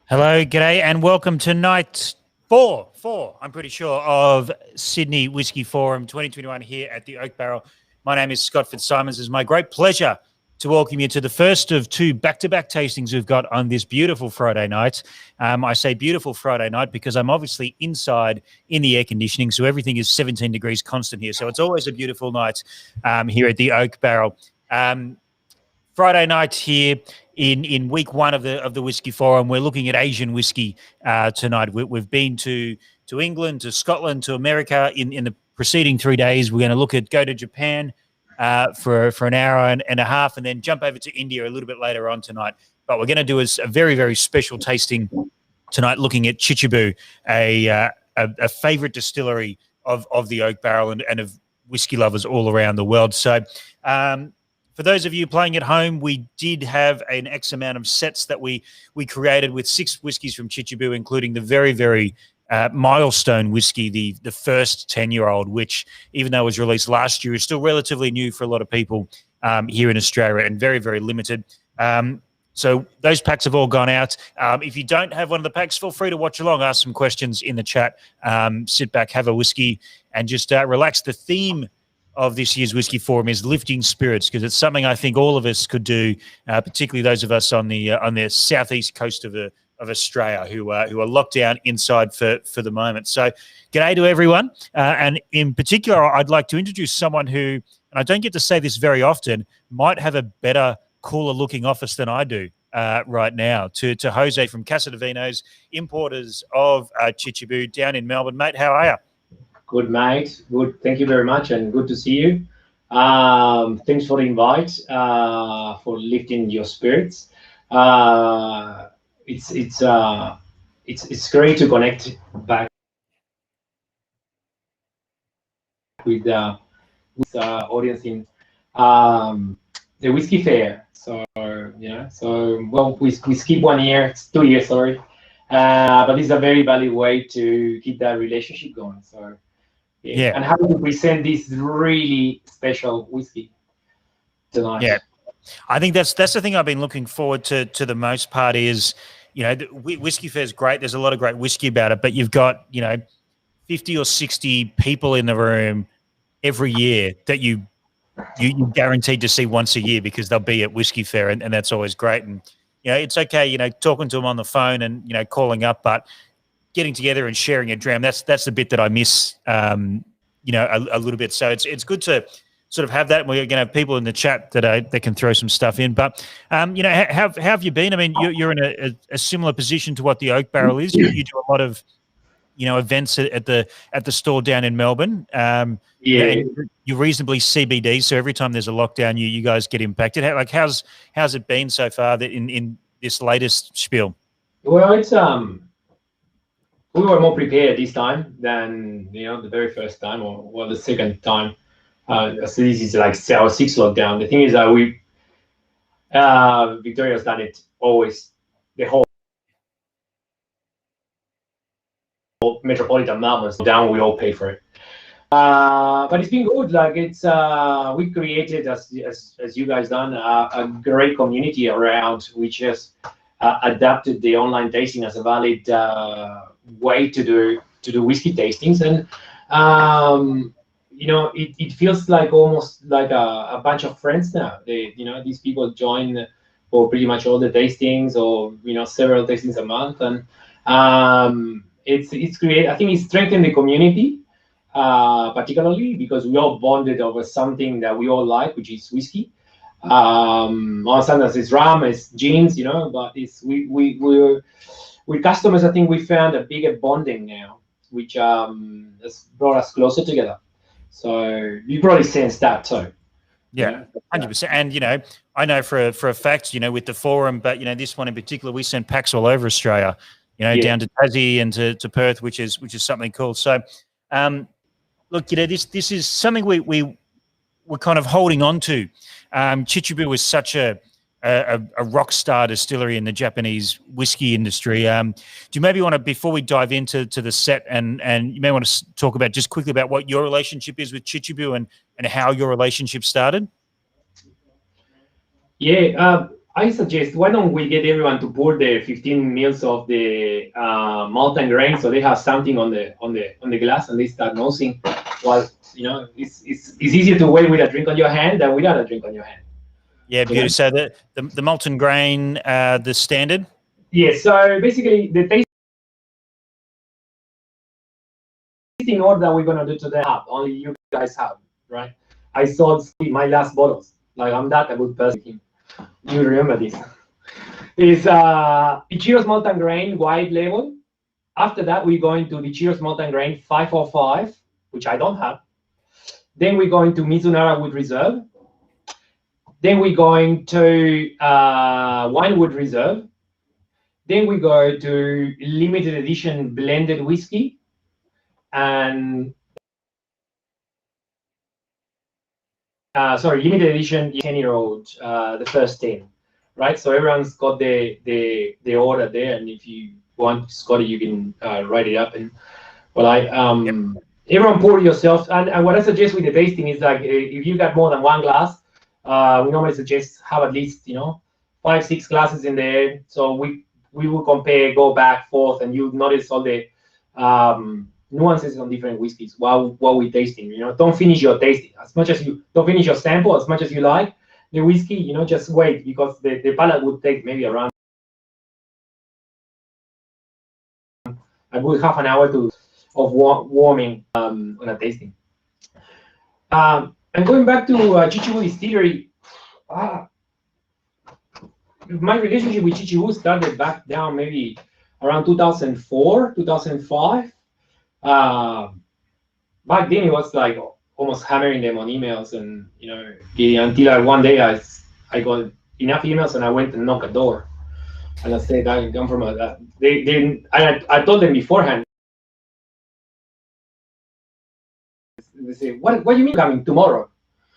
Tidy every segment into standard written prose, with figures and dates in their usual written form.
Hello, g'day, and welcome to night four, I'm pretty sure, of Sydney Whisky Forum 2021 here at the Oak Barrel. My name is Scott Fitzsimons. It's my great pleasure to welcome you to the first of two back-to-back tastings we've got on this beautiful Friday night. I say beautiful Friday night because I'm obviously inside in the air conditioning, so everything is 17 degrees constant here. So it's always a beautiful night here at the Oak Barrel. Friday night here in week one of the Whisky Forum. We're looking at Asian whiskey tonight. We've been to England, to Scotland, to America in the preceding 3 days. We're going to go to Japan for an hour and a half, and then jump over to India a little bit later on tonight. But we're going to do a very, very special tasting tonight, looking at Chichibu, a favourite distillery of the Oak Barrel and of whiskey lovers all around the world. So for those of you playing at home, we did have an X amount of sets that we created with 6 whiskies from Chichibu, including the very, very Milestone whiskey, the first 10-year-old, which, even though it was released last year, is still relatively new for a lot of people here in Australia and very, very limited. So those packs have all gone out. If you don't have one of the packs, feel free to watch along, ask some questions in the chat, sit back, have a whiskey, and just relax. The theme of this year's Whisky Forum is lifting spirits, because it's something I think all of us could do, particularly those of us on the southeast coast of Australia who are locked down inside for the moment. So g'day to everyone. And in particular, I'd like to introduce someone who, and I don't get to say this very often, might have a better, cooler looking office than I do right now, to Jose from Casa de Vinos, importers of Chichibu down in Melbourne. Mate, how are you? Good, mate. Good. Thank you very much, and good to see you. Thanks for the invite, for lifting your spirits. It's great to connect back with audience in the Whiskey Fair. So well, we skip 1 year, it's 2 years, sorry. But it's a very valid way to keep that relationship going. So. Yeah. And how to present this really special whiskey tonight. Yeah, I think that's the thing I've been looking forward to the most part is, the Whiskey Fair is great. There's a lot of great whiskey about it, but you've got, 50 or 60 people in the room every year that you guaranteed to see once a year, because they'll be at Whiskey Fair, and that's always great. And, it's okay, talking to them on the phone and, calling up, but getting together and sharing a dram, that's the bit that I miss, a little bit. So it's good to sort of have that. We're going to have people in the chat that can throw some stuff in. But, how have you been? I mean, you're in a similar position to what the Oak Barrel is. You do a lot of, events at the store down in Melbourne. Yeah. You're reasonably CBD, so every time there's a lockdown, you guys get impacted. How's it been so far in this latest spiel? Well, it's we were more prepared this time than the very first time, or the second time. So this is like our 6th lockdown. The thing is that Victoria's done it always, the whole metropolitan Melbourne down. We all pay for it, but it's been good. Like we created, as you guys done, a great community around, which has adapted the online tasting as a valid way to do whiskey tastings. And it feels like almost like a bunch of friends now. These people join for pretty much all the tastings, or several tastings a month. And it's great. I think it's strengthened the community, particularly because we all bonded over something that we all like, which is whiskey. Sometimes it's rum, it's gins, but it's with customers. I think we found a bigger bonding now, which has brought us closer together. So you probably sense that too. Yeah, 100%. And I know for a fact, with the forum, but this one in particular, we send packs all over Australia, down to Tassie and to Perth, which is something cool. So, look, this is something we're kind of holding on to. Chichibu was such a rock star distillery in the Japanese whiskey industry. Do you maybe want to, before we dive into the set, and you may want to talk about just quickly about what your relationship is with Chichibu and how your relationship started? Yeah, I suggest, why don't we get everyone to pour the 15 mils of the malted grain, so they have something on the glass, and they start nosing. While it's easier to wait with a drink on your hand than without a drink on your hand. Yeah, beautiful. So the molten grain, the standard. Yes. So basically, the tasting order that we're gonna do today, only you guys have, right? I sold my last bottles. Like, I'm that a good person. You remember this? Is Ichiro's Molten Grain white label. After that, we're going to Ichiro's Molten Grain 545, which I don't have. Then we're going to Misonara with Reserve. Then we're going to Winewood Reserve. Then we go to limited edition blended whiskey. And limited edition 10-year-old, the first 10. Right, so everyone's got the order there, and if you want, Scotty, you can write it up. And everyone pour yourself. And what I suggest with the tasting is, like, if you got more than one glass, we normally suggest have at least 5-6 glasses in there. So we will compare, go back, forth, and you notice all the nuances on different whiskeys while we're tasting. Don't finish your tasting don't finish your sample as much as you like the whiskey, just wait, because the palate would take maybe around a good half an hour of warming on a tasting. And going back to Chichibu Distillery, my relationship with Chichibu started back down maybe around 2004, 2005. Back then it was like almost hammering them on emails, and until one day I got enough emails and I went and knocked a door, and I said, I come from I told them beforehand. They say, what do you mean coming tomorrow?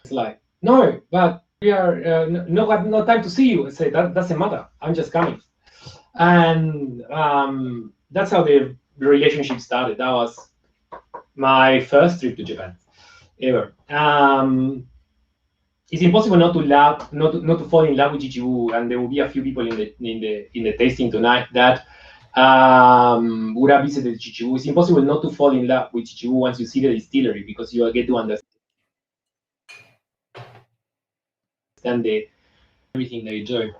It's like, no, but we are no time to see you. I say, that doesn't matter, I'm just coming. And that's how the relationship started. That was my first trip to Japan ever. It's impossible not to fall in love with Chichibu, and there will be a few people in the tasting tonight that would have visited Chichibu. It's impossible not to fall in love with Chichibu once you see the distillery, because you will get to understand everything they do.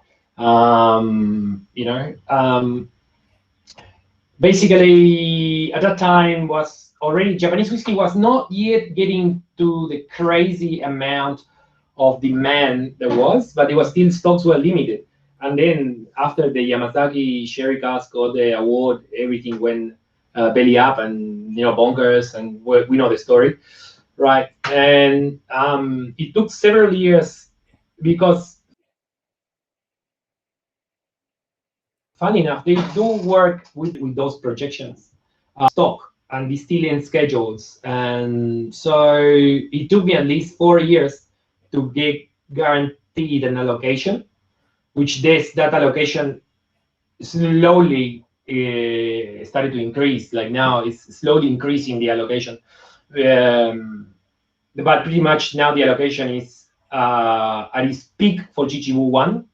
Basically, at that time, was already Japanese whiskey was not yet getting to the crazy amount of demand there was, but it was still, stocks were limited. And then after the Yamazaki Sherry Cask got the award, everything went belly up and bonkers, and we know the story, right? And it took several years, because funny enough, they do work with those projections, stock and distilling schedules, and so it took me at least 4 years to get guaranteed an allocation, which that allocation slowly started to increase. Like now, it's slowly increasing the allocation, but pretty much now the allocation is at its peak for Chichibu 1.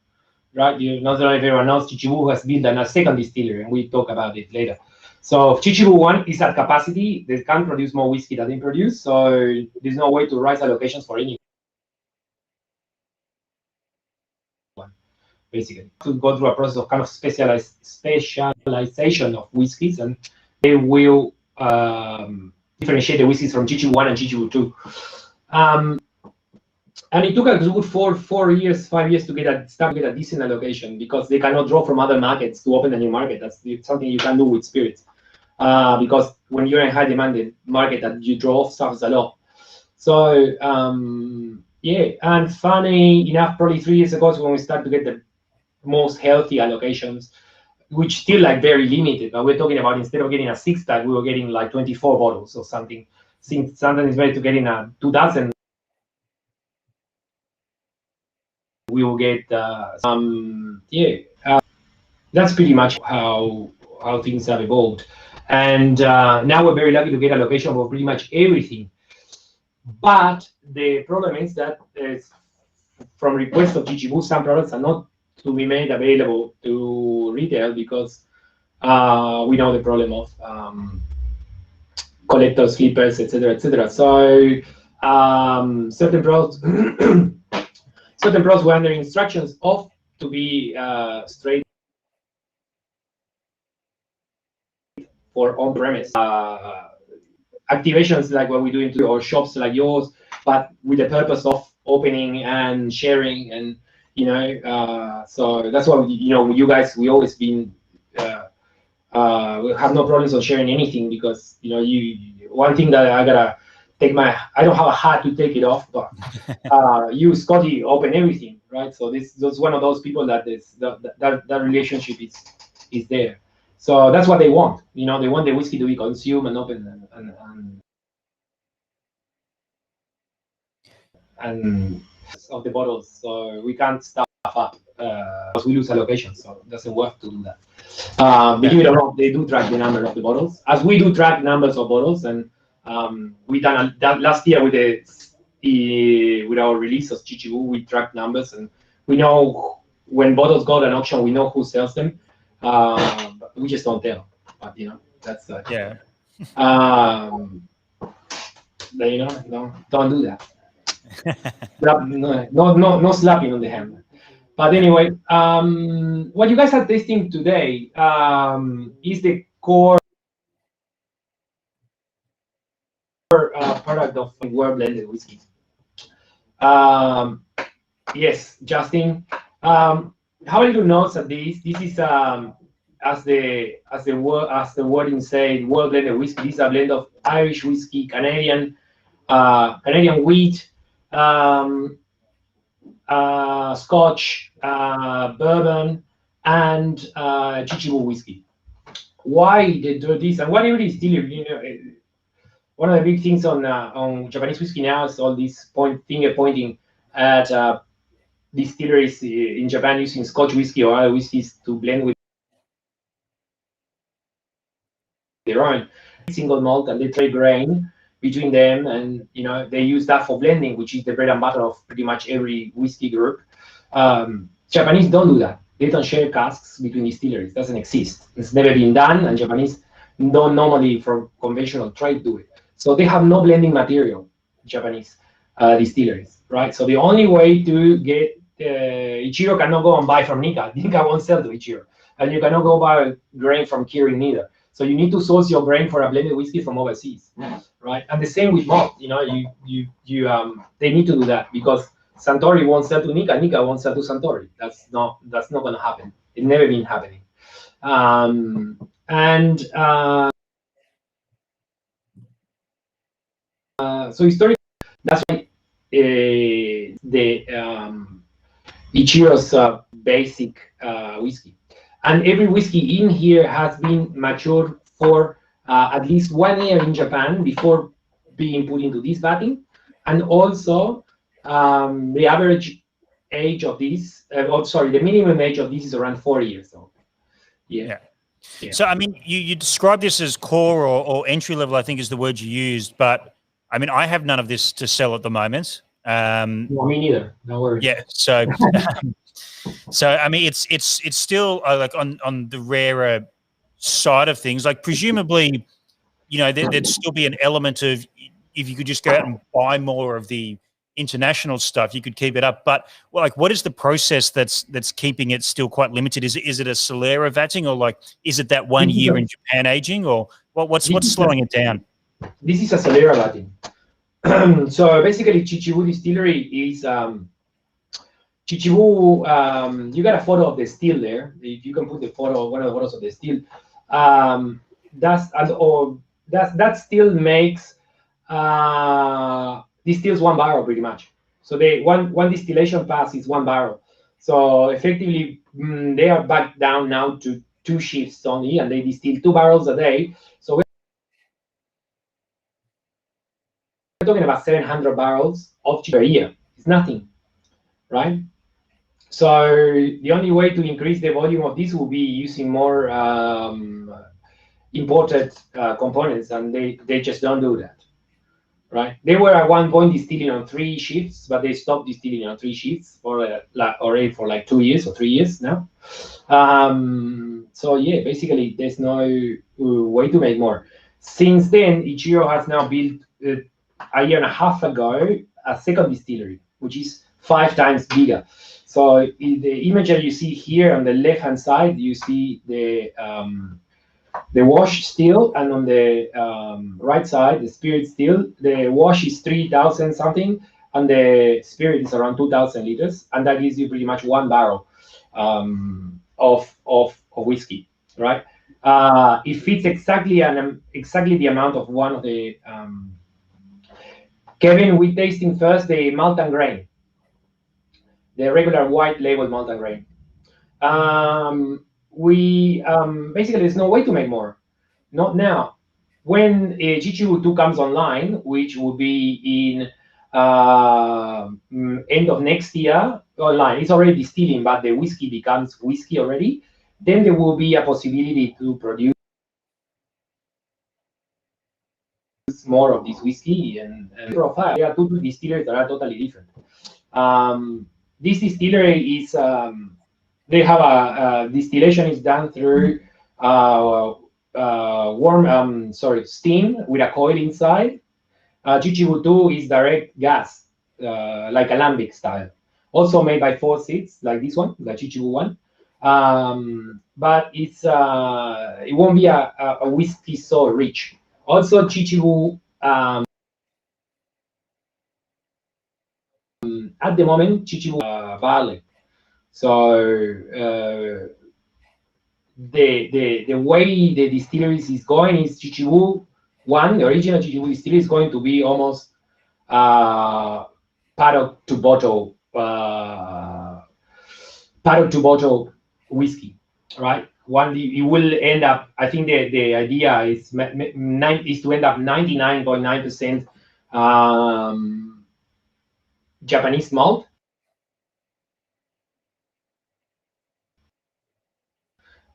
Right, not only everyone knows, Chichibu has built a second distillery, and we talk about it later. So Chichibu 1 is at capacity. They can't produce more whiskey than they produce, so there's no way to raise allocations for anyone. Basically, to go through a process of kind of specialization of whiskeys, and they will differentiate the whiskeys from Chichibu 1 and Chichibu 2. And it took a good 5 years to start get a decent allocation, because they cannot draw from other markets to open a new market. That's something you can do with spirits, because when you're in high demand, the market that you draw suffers a lot. So yeah, and funny enough, probably 3 years ago is when we started to get the most healthy allocations, which still like very limited. But we're talking about, instead of getting a 6-pack, we were getting like 24 bottles or something. Sometimes it's better to get in a 2,000. We will get that's pretty much how things have evolved. And now we're very lucky to get allocation for pretty much everything. But the problem is that from request of Chichibu, some products are not to be made available to retail because we know the problem of collectors, flippers, etc., etc. So certain products, certain products were under instructions of to be straight for on-premise activations like what we do into or shops like yours, but with the purpose of opening and sharing, and so that's why you guys we always been. We have no problems on sharing anything because one thing that I gotta take I don't have a hat to take it off, but you Scotty open everything, right? So that's one of those people that is that relationship is there. So that's what they want. They want the whiskey to be consumed and open and of the bottles. So we can't stuff up because we lose allocation. So it doesn't work to do that. Believe it or not, they do track the number of the bottles, as we do track numbers of bottles, and we done that last year with our release of Chichibu. We track numbers, and we know when bottles go to an auction, we know who sells them. But we just don't tell. But that's yeah. Don't do that. No slapping on the hand. But anyway, what you guys are tasting today is the core product of well blended whiskey. Yes, Justin. How are you notes at this? This is as the wording said, well blended whiskey. This is a blend of Irish whiskey, Canadian wheat, Scotch, bourbon, and Chichibu whiskey. Why they do this? And what every distillery, one of the big things on Japanese whiskey now is all this finger pointing at distilleries in Japan using Scotch whiskey or other whiskeys to blend with their own single malt, and they trade grain between them, and they use that for blending, which is the bread and butter of pretty much every whiskey group. Japanese don't do that. They don't share casks between distilleries. It doesn't exist. It's never been done, and Japanese don't normally, for conventional trade, do it. So they have no blending material, Japanese distilleries, right? So the only way to get Ichiro cannot go and buy from Nika. Nika won't sell to Ichiro, and you cannot go buy grain from Kirin neither. So you need to source your grain for a blended whiskey from overseas, right? And the same with malt. They need to do that because Santori won't sell to Nika. Nika won't sell to Santori. That's not going to happen. It's never been happening. So historically, that's why the Ichiro's basic whiskey. And every whiskey in here has been matured for at least 1 year in Japan before being put into this vatting. And also, the average age of this, the minimum age of this is around 4 years old. Yeah. So, I mean, you describe this as core or entry level, I think is the word you used. But, I mean, I have none of this to sell at the moment. No, me neither. No worries. Yeah. So... So I mean, it's still like on the rarer side of things. Like presumably, there'd still be an element of if you could just go out and buy more of the international stuff, you could keep it up. But what is the process that's keeping it still quite limited? Is it a Solera vatting, or is it that 1 year in Japan aging, or what's slowing it down? This is a Solera vatting. So basically, Chichibu Distillery is. Chichibu, you got a photo of the still there. If you can put the photo, one of the photos of the still, that still makes distills 1 barrel pretty much. So one distillation pass is 1 barrel. So effectively, they are back down now to 2 shifts only, and they distill 2 barrels a day. So we're talking about 700 barrels of Chichibu a year. It's nothing, right? So the only way to increase the volume of this will be using more imported components, and they just don't do that, right? They were at one point distilling on 3 shifts, but they stopped distilling on 3 shifts for already for like 2 years or 3 years now. So yeah, basically there's no way to make more. Since then, Ichiro has now built a year and a half ago a second distillery, which is 5 times bigger. So in the image that you see here on the left-hand side, you see the wash still, and on the right side, the spirit still. The wash is 3,000 something, and the spirit is around 2,000 liters, and that gives you pretty much 1 barrel of whiskey, right? It fits exactly the amount of one of the. Kevin, we tasting first the malt and grain, the regular white label malt and grain. We basically there's no way to make more, not now. When Chichibu 2 comes online, which will be in end of next year, online, it's already distilling, but the whiskey becomes whiskey already. Then there will be a possibility to produce more of this whiskey and profile. There are 2 distilleries that are totally different. This distillery is they have a distillation is done through steam with a coil inside. Chichibu 2 is direct gas, like alambic style. Also made by 4 seats, like this one, the Chichibu one. But it's it won't be a whiskey so rich. Also, Chichibu at the moment, Chichibu barley. So the way the distilleries is going is Chichibu 1, the original Chichibu distillery is going to be almost paddock to bottle whiskey, right? It will end up. I think the idea is to end up 99.9% Japanese malt.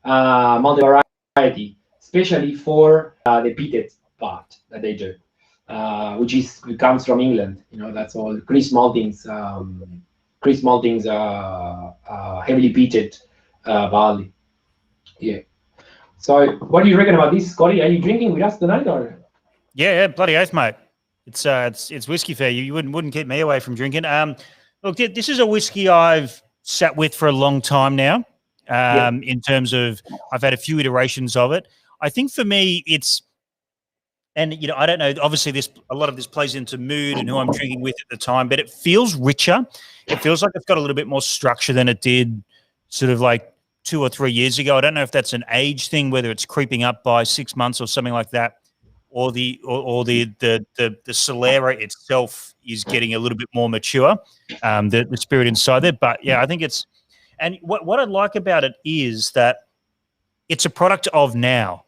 Malt variety, especially for the peated part that they do, which comes from England. You know, that's all. Chris Malting's heavily peated barley. Yeah. So, what do you reckon about this, Scotty? Are you drinking with us tonight, or? Yeah, bloody oath, mate. It's whiskey fair. You wouldn't keep me away from drinking. Look, this is a whiskey I've sat with for a long time now. In terms of, I've had a few iterations of it. I think for me, and you know, I don't know. Obviously, a lot of this plays into mood and who I'm drinking with at the time, but it feels richer. It feels like it's got a little bit more structure than it did, sort of like 2 or 3 years ago. I don't know if that's an age thing, whether it's creeping up by 6 months or something like that, or the Solera itself is getting a little bit more mature. The spirit inside there, but yeah, I think it's. And what I like about it is that it's a product of now.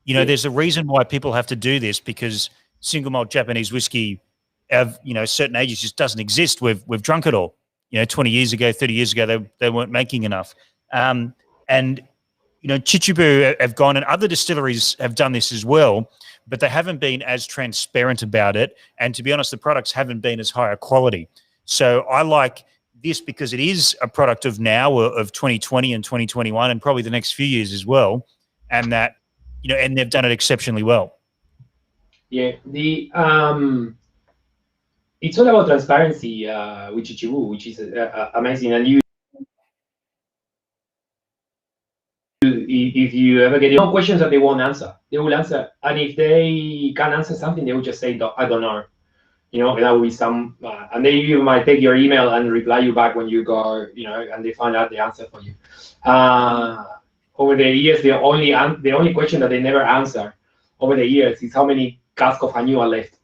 You know, there's a reason why people have to do this, because single malt Japanese whiskey of, you know, certain ages just doesn't exist. We've drunk it all. You know, 20 years ago, 30 years ago, they weren't making enough. And, you know, Chichibu have gone, and other distilleries have done this as well, but they haven't been as transparent about it. And to be honest, the products haven't been as higher quality. So I like this because it is a product of now, of 2020 and 2021, and probably the next few years as well. And that, you know, and they've done it exceptionally well. Yeah, it's all about transparency with Chichibu, which is amazing. And if you ever get no questions that they won't answer, they will answer. And if they can't answer something, they will just say, I don't know. You know, that will be some, and they even might take your email and reply you back when you go, you know, and they find out the answer for you. Over the years, the only question that they never answer over the years is how many casks of Hanyu are left.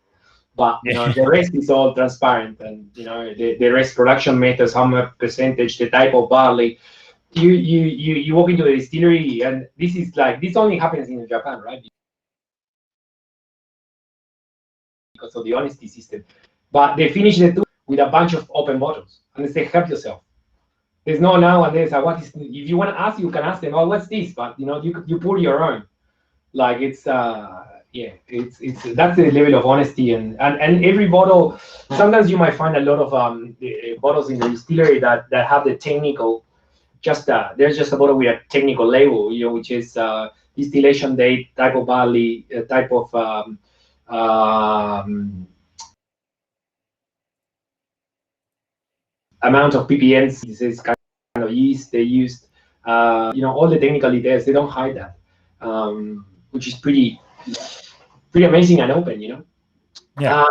But you know, the rest is all transparent, and you know, the rest, production methods, how much percentage, the type of barley. You walk into the distillery, and this only happens in Japan, right? Because of the honesty system. But they finish the tour with a bunch of open bottles, and they say, help yourself. There's no nowadays, what is, if you want to ask, you can ask them, oh, what's this? But you know, you pour your own. Like it's Yeah, it's that's the level of honesty, and every bottle. Sometimes you might find a lot of bottles in the distillery that have the technical. There's just a bottle with a technical label, which is distillation date, type of barley, type of amount of ppms. This is kind of yeast they used. All the technical details, they don't hide that, which is pretty amazing and open. Yeah.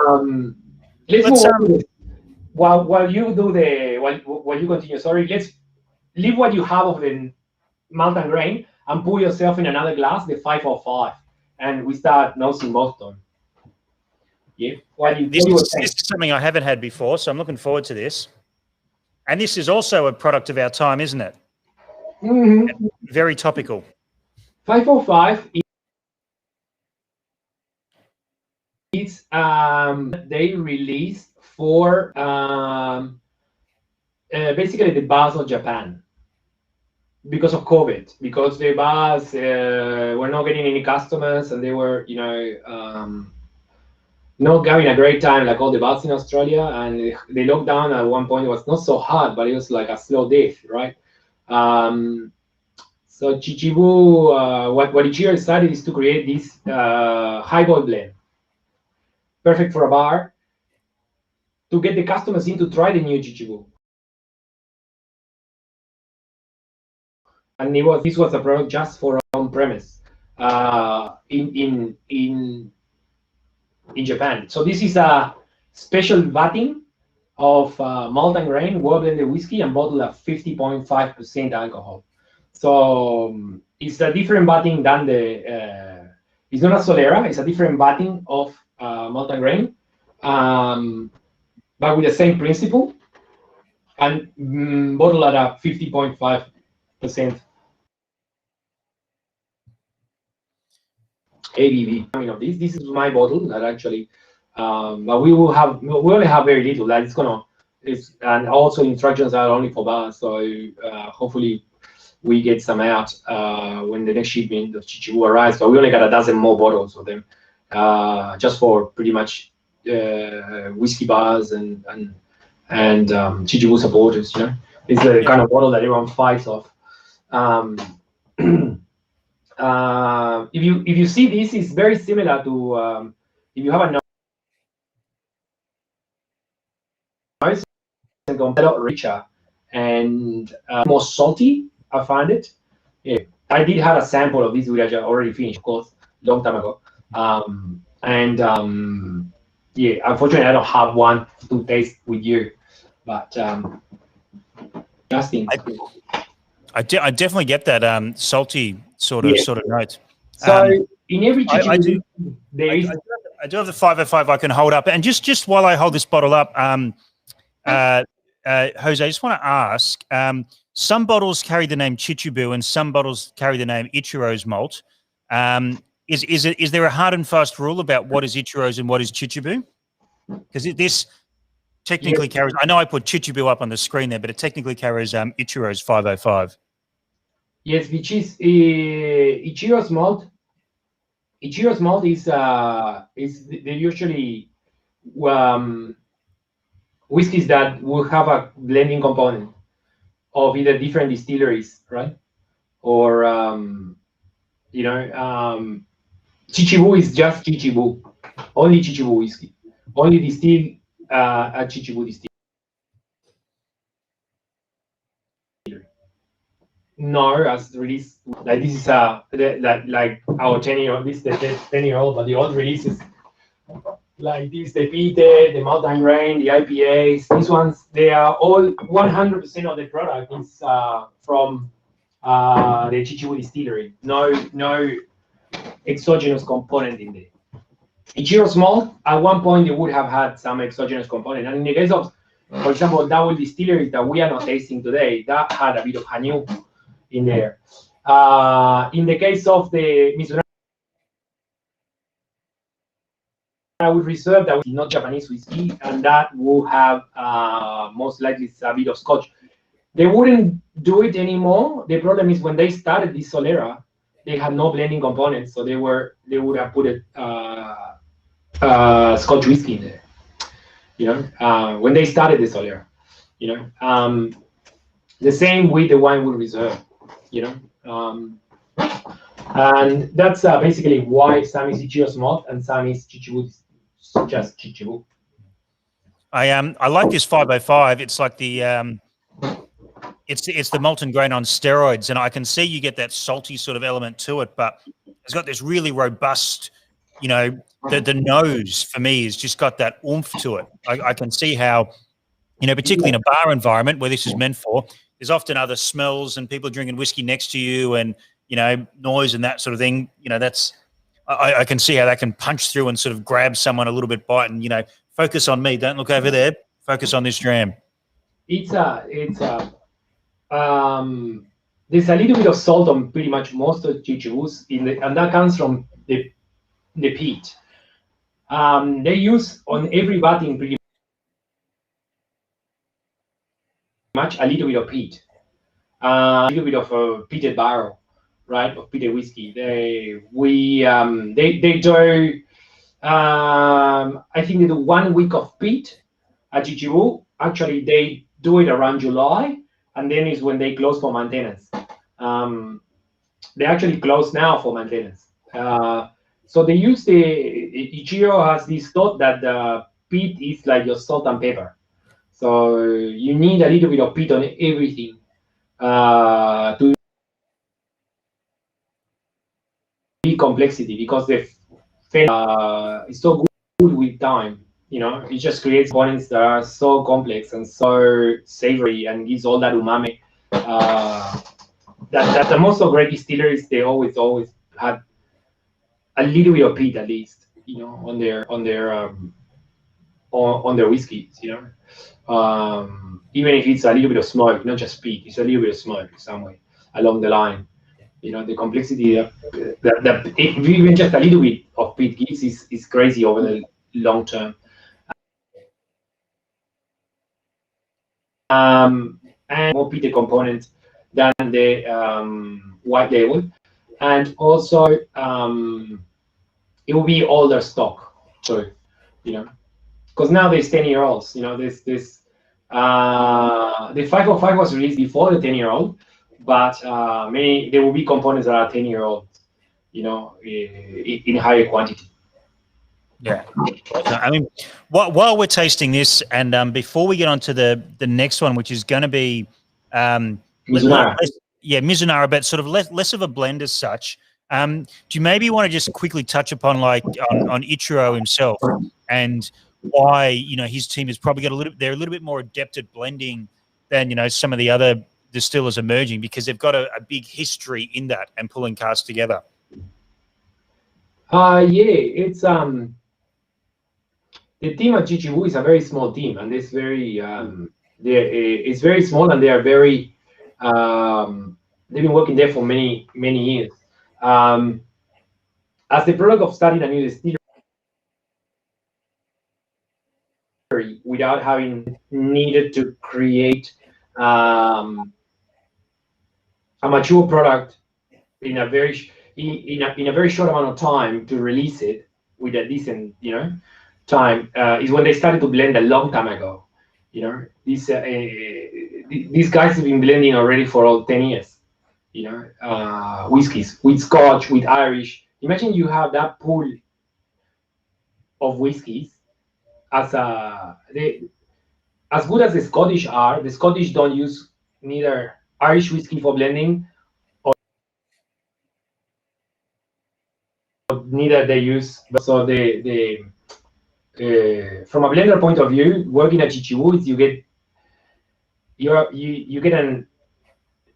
Let's move on. While you do while you continue, sorry, let's leave what you have of the malt and grain and pour yourself in another glass, the 505, and we start nosing both of them. Yeah. This is something I haven't had before, so I'm looking forward to this. And this is also a product of our time, isn't it? Mm-hmm. Very topical. 505 is they released for basically the bars of Japan because of COVID, because the bars were not getting any customers and they were, not having a great time like all the bars in Australia. And the lockdown at one point was not so hard, but it was like a slow death, right? So Chichibu, what Ichiro decided is to create this highball blend, perfect for a bar, to get the customers in to try the new Chichibu. And this was a product just for on premise in Japan. So this is a special vatting of malt and grain, well blended whiskey, and bottled at 50.5% alcohol. So it's a different vatting than the. It's not a Solera. It's a different vatting of malt and grain, but with the same principle, and bottled at a 50.5% ABV. I mean, of this is my bottle that actually, but we only have very little. That and also instructions are only for bars. So hopefully we get some out when the next shipment of Chichibu arrives. But we only got a dozen more bottles of them, just for pretty much whiskey bars and Chichibu supporters. It's the kind of bottle that everyone fights off. If you see this, is very similar to if you have a noise and a lot richer and more salty. I find it. Yeah, I did have a sample of this which I already finished, of course, long time ago. Yeah, unfortunately, I don't have one to taste with you, but Justin. I definitely get that salty sort of note. So in every Chichibu, I do have the 505 I can hold up, and just while I hold this bottle up, Jose, I just want to ask: some bottles carry the name Chichibu, and some bottles carry the name Ichiro's malt. Is there a hard and fast rule about what is Ichiro's and what is Chichibu? Because this technically carries. I know I put Chichibu up on the screen there, but it technically carries Ichiro's 505. Yes, which is Ichiro's malt. Ichiro's malt is they usually whiskeys that will have a blending component of either different distilleries, right? Or Chichibu is just Chichibu, only Chichibu whiskey, only distilled at Chichibu distillery. No, as released like this is like our 10-year-old. This is the 10-year-old, but the old releases like this, the Peter, the Mountain Rain, the IPAs. These ones, they are all 100% of the product is from the Chichibu distillery. No exogenous component in there. Ichiro's malt, at one point they would have had some exogenous component, and in the case of, for example, double distilleries that we are not tasting today, that had a bit of Hanyu in there. In the case of the Misonara, I would reserve that not Japanese whiskey, and that will have most likely a bit of Scotch. They wouldn't do it anymore. The problem is when they started this Solera, they had no blending components, so they would have put it Scotch whiskey in there. When they started this earlier, the same with the wine wood reserve, and that's basically why some is Ichiro smoked and some is Chichibu, just Chichibu. I like this 505. It's like the it's the molten grain on steroids, and I can see you get that salty sort of element to it, but it's got this really robust, the nose for me has just got that oomph to it. I can see how, particularly in a bar environment where this is meant for, there's often other smells and people drinking whiskey next to you and, noise and that sort of thing. That's, I can see how that can punch through and sort of grab someone a little bit by it and, focus on me. Don't look over there. Focus on this dram. There's a little bit of salt on pretty much most of Chichibus, and that comes from the peat. They use on every batting pretty much a little bit of peat, a little bit of a peated barrel, right, of peated whiskey. They do. I think they do 1 week of peat at Chichibu. Actually, they do it around July, and then is when they close for maintenance. They actually close now for maintenance. So they use Ichiro has this thought that the peat is like your salt and pepper. So you need a little bit of peat on everything to be complexity, because the fennel is so good with time. It just creates components that are so complex and so savory and gives all that umami. That the most of great distilleries, they always had a little bit of peat at least, on their whiskeys, even if it's a little bit of smoke, not just peat, it's a little bit of smoke some way along the line. The complexity that even just a little bit of peat gives is crazy over the long term. And more peated components than the white label, and also it will be older stock. So because now there's 10-year-olds. The 505 was released before the 10-year-old, but there will be components that are 10-year-old, in higher quantity. Yeah, I mean, while we're tasting this, and before we get on to the next one, which is going to be Misonara. Misonara, but sort of less of a blend as such. Do you maybe want to just quickly touch upon on Ichiro himself and why his team is probably they're a little bit more adept at blending than some of the other distillers emerging, because they've got a big history in that and pulling casks together. It's the team at Chichibu is a very small team, and it's very it's very small, and they are very they've been working there for many years. As the product of starting a new distillery without having needed to create a mature product in a very short amount of time to release it with a decent time, is when they started to blend a long time ago. These guys have been blending already for 10 years. Whiskies with Scotch, with Irish. Imagine you have that pool of whiskies. As good as the Scottish are, the Scottish don't use neither Irish whiskey for blending, or neither they use. So from a blender point of view, working at Chichibu, you get an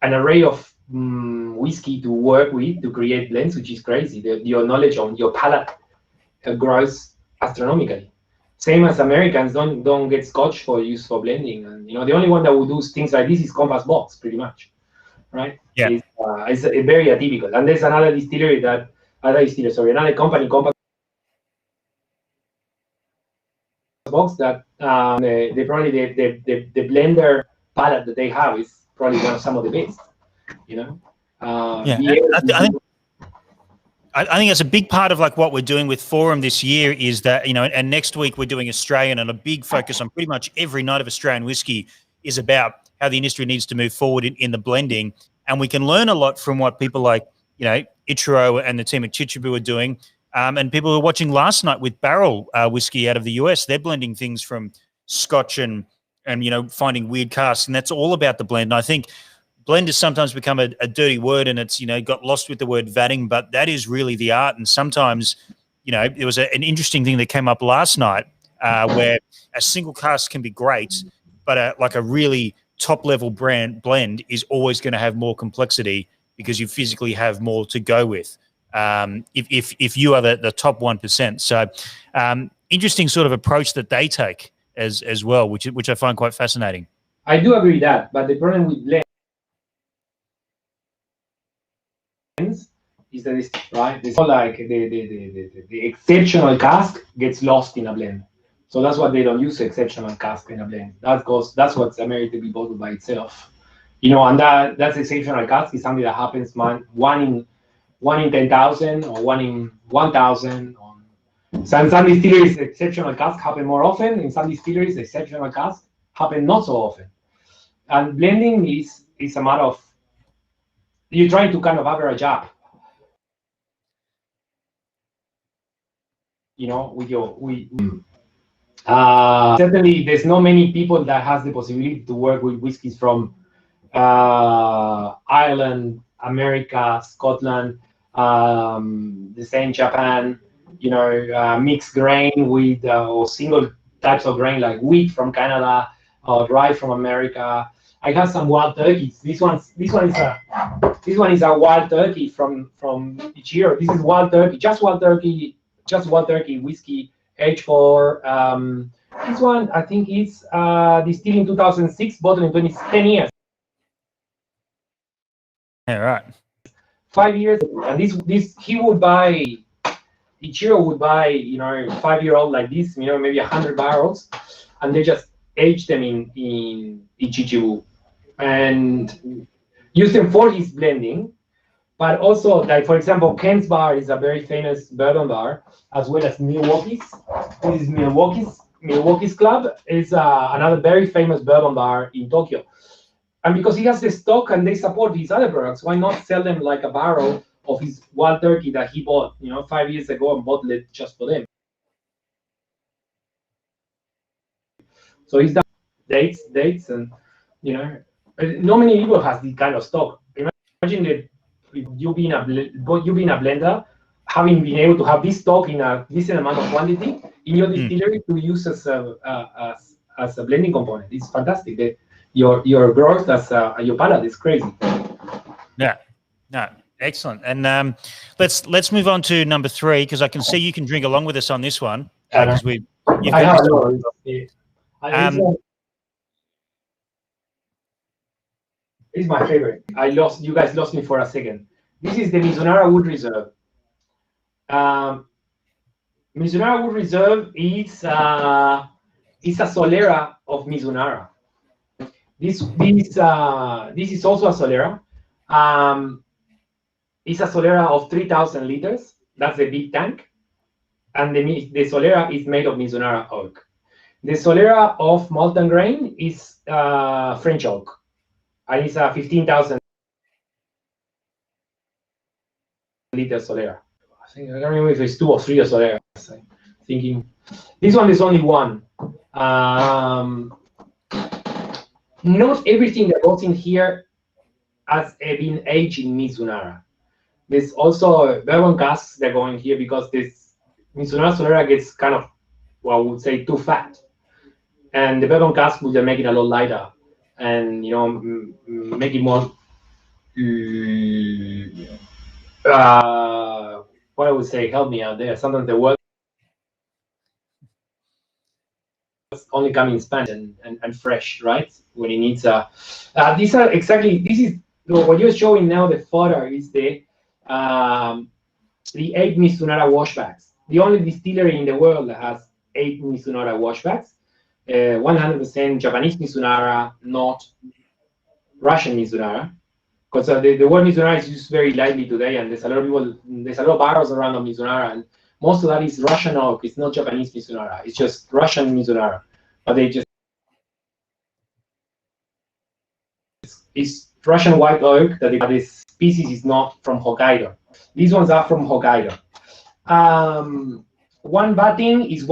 array of whiskey to work with to create blends, which is crazy. Your knowledge on your palate grows astronomically. Same as Americans don't get Scotch for use for blending, and the only one that will do things like this is Compass Box, pretty much, right? Yeah, it's very atypical. And there's another company, Compass Box, that they probably the blender palette that they have is probably some of the best. I I think that's a big part of like what we're doing with Forum this year is that, you know, and next week we're doing Australian, and a big focus on pretty much every night of Australian whiskey is about how the industry needs to move forward in the blending. And we can learn a lot from what people like, you know, Ichiro and the team at Chichibu are doing. And people who were watching last night with barrel whiskey out of the US, they're blending things from Scotch and, you know, finding weird casks. And that's all about the blend. And I think blend has sometimes become a dirty word, and it's, you know, got lost with the word vatting, but that is really the art. And sometimes, you know, there was an interesting thing that came up last night where a single cask can be great, but like a really top level blend is always going to have more complexity because you physically have more to go with if you are the top 1%. So interesting sort of approach that they take as well, which I find quite fascinating. I do agree with that, but the problem with blends is that it's right. It's not like the exceptional cask gets lost in a blend. So that's why they don't use exceptional cask in a blend. That's what's made to be bottled by itself. You know, and that's exceptional cask is something that happens one in 10,000 or 1 in 1,000. So in some distilleries, exceptional cask happen more often. In some distilleries, exceptional cask happen not so often. And blending is a matter of you're trying to kind of average up. You know, certainly there's not many people that has the possibility to work with whiskeys from Ireland, America, Scotland, the same Japan, you know, mixed grain with or single types of grain like wheat from Canada or rye from America. I have some wild turkeys. This one is a wild turkey from Ichiro. This is wild turkey, just wild turkey whiskey, aged for this one I think is distilled in 2006, bottled in 10 years. Yeah, right. 5 years, and this he would buy. Ichiro would buy, you know, 5-year-old like this, you know, maybe 100 barrels, and they just age them in Chichibu and use them for his blending. But also, like for example, Ken's Bar is a very famous bourbon bar, as well as Milwaukee's. This is Milwaukee's Club is another very famous bourbon bar in Tokyo. And because he has the stock and they support these other products, why not sell them like a barrel of his wild turkey that he bought, you know, 5 years ago and bottled it just for them? So he's done dates, and you know, not many people has this kind of stock. Imagine that you being a blender, having been able to have this stock in a decent amount of quantity in your distillery to use as a blending component. It's fantastic. Your growth as your palate is crazy. Yeah, no, excellent. And let's move on to number 3, because I can see you can drink along with us on this one. Because it's my favorite. You guys lost me for a second. This is the Misonara Wood Reserve. Misonara Wood Reserve is a Solera of Misonara. This is also a Solera. It's a Solera of 3,000 liters. That's the big tank. And the Solera is made of Misonara oak. The Solera of molten grain is French oak. And it's a 15,000 liter Solera. I don't remember if it's 2 or 3 Soleras. I'm thinking this one is only one. Not everything that goes in here has been aged in Misonara. There's also bourbon casks that go in here because this Misonara Solera gets kind of, well, I would say, too fat. And the bourbon cask will make it a lot lighter and, you know, make it more, what I would say, help me out there. Sometimes the word only come in Spanish and fresh, right? When it needs these are exactly, this is what you're showing now. The photo is the 8 Misonara washbacks. The only distillery in the world that has 8 Misonara washbacks. 100% Japanese Misonara, not Russian Misonara, because the word Misonara is used very lightly today, and there's a lot of barrels around of Misonara, and most of that is Russian oak. It's not Japanese Misonara. It's just Russian Misonara, but it's Russian white oak that this species is not from Hokkaido. These ones are from Hokkaido. One batting is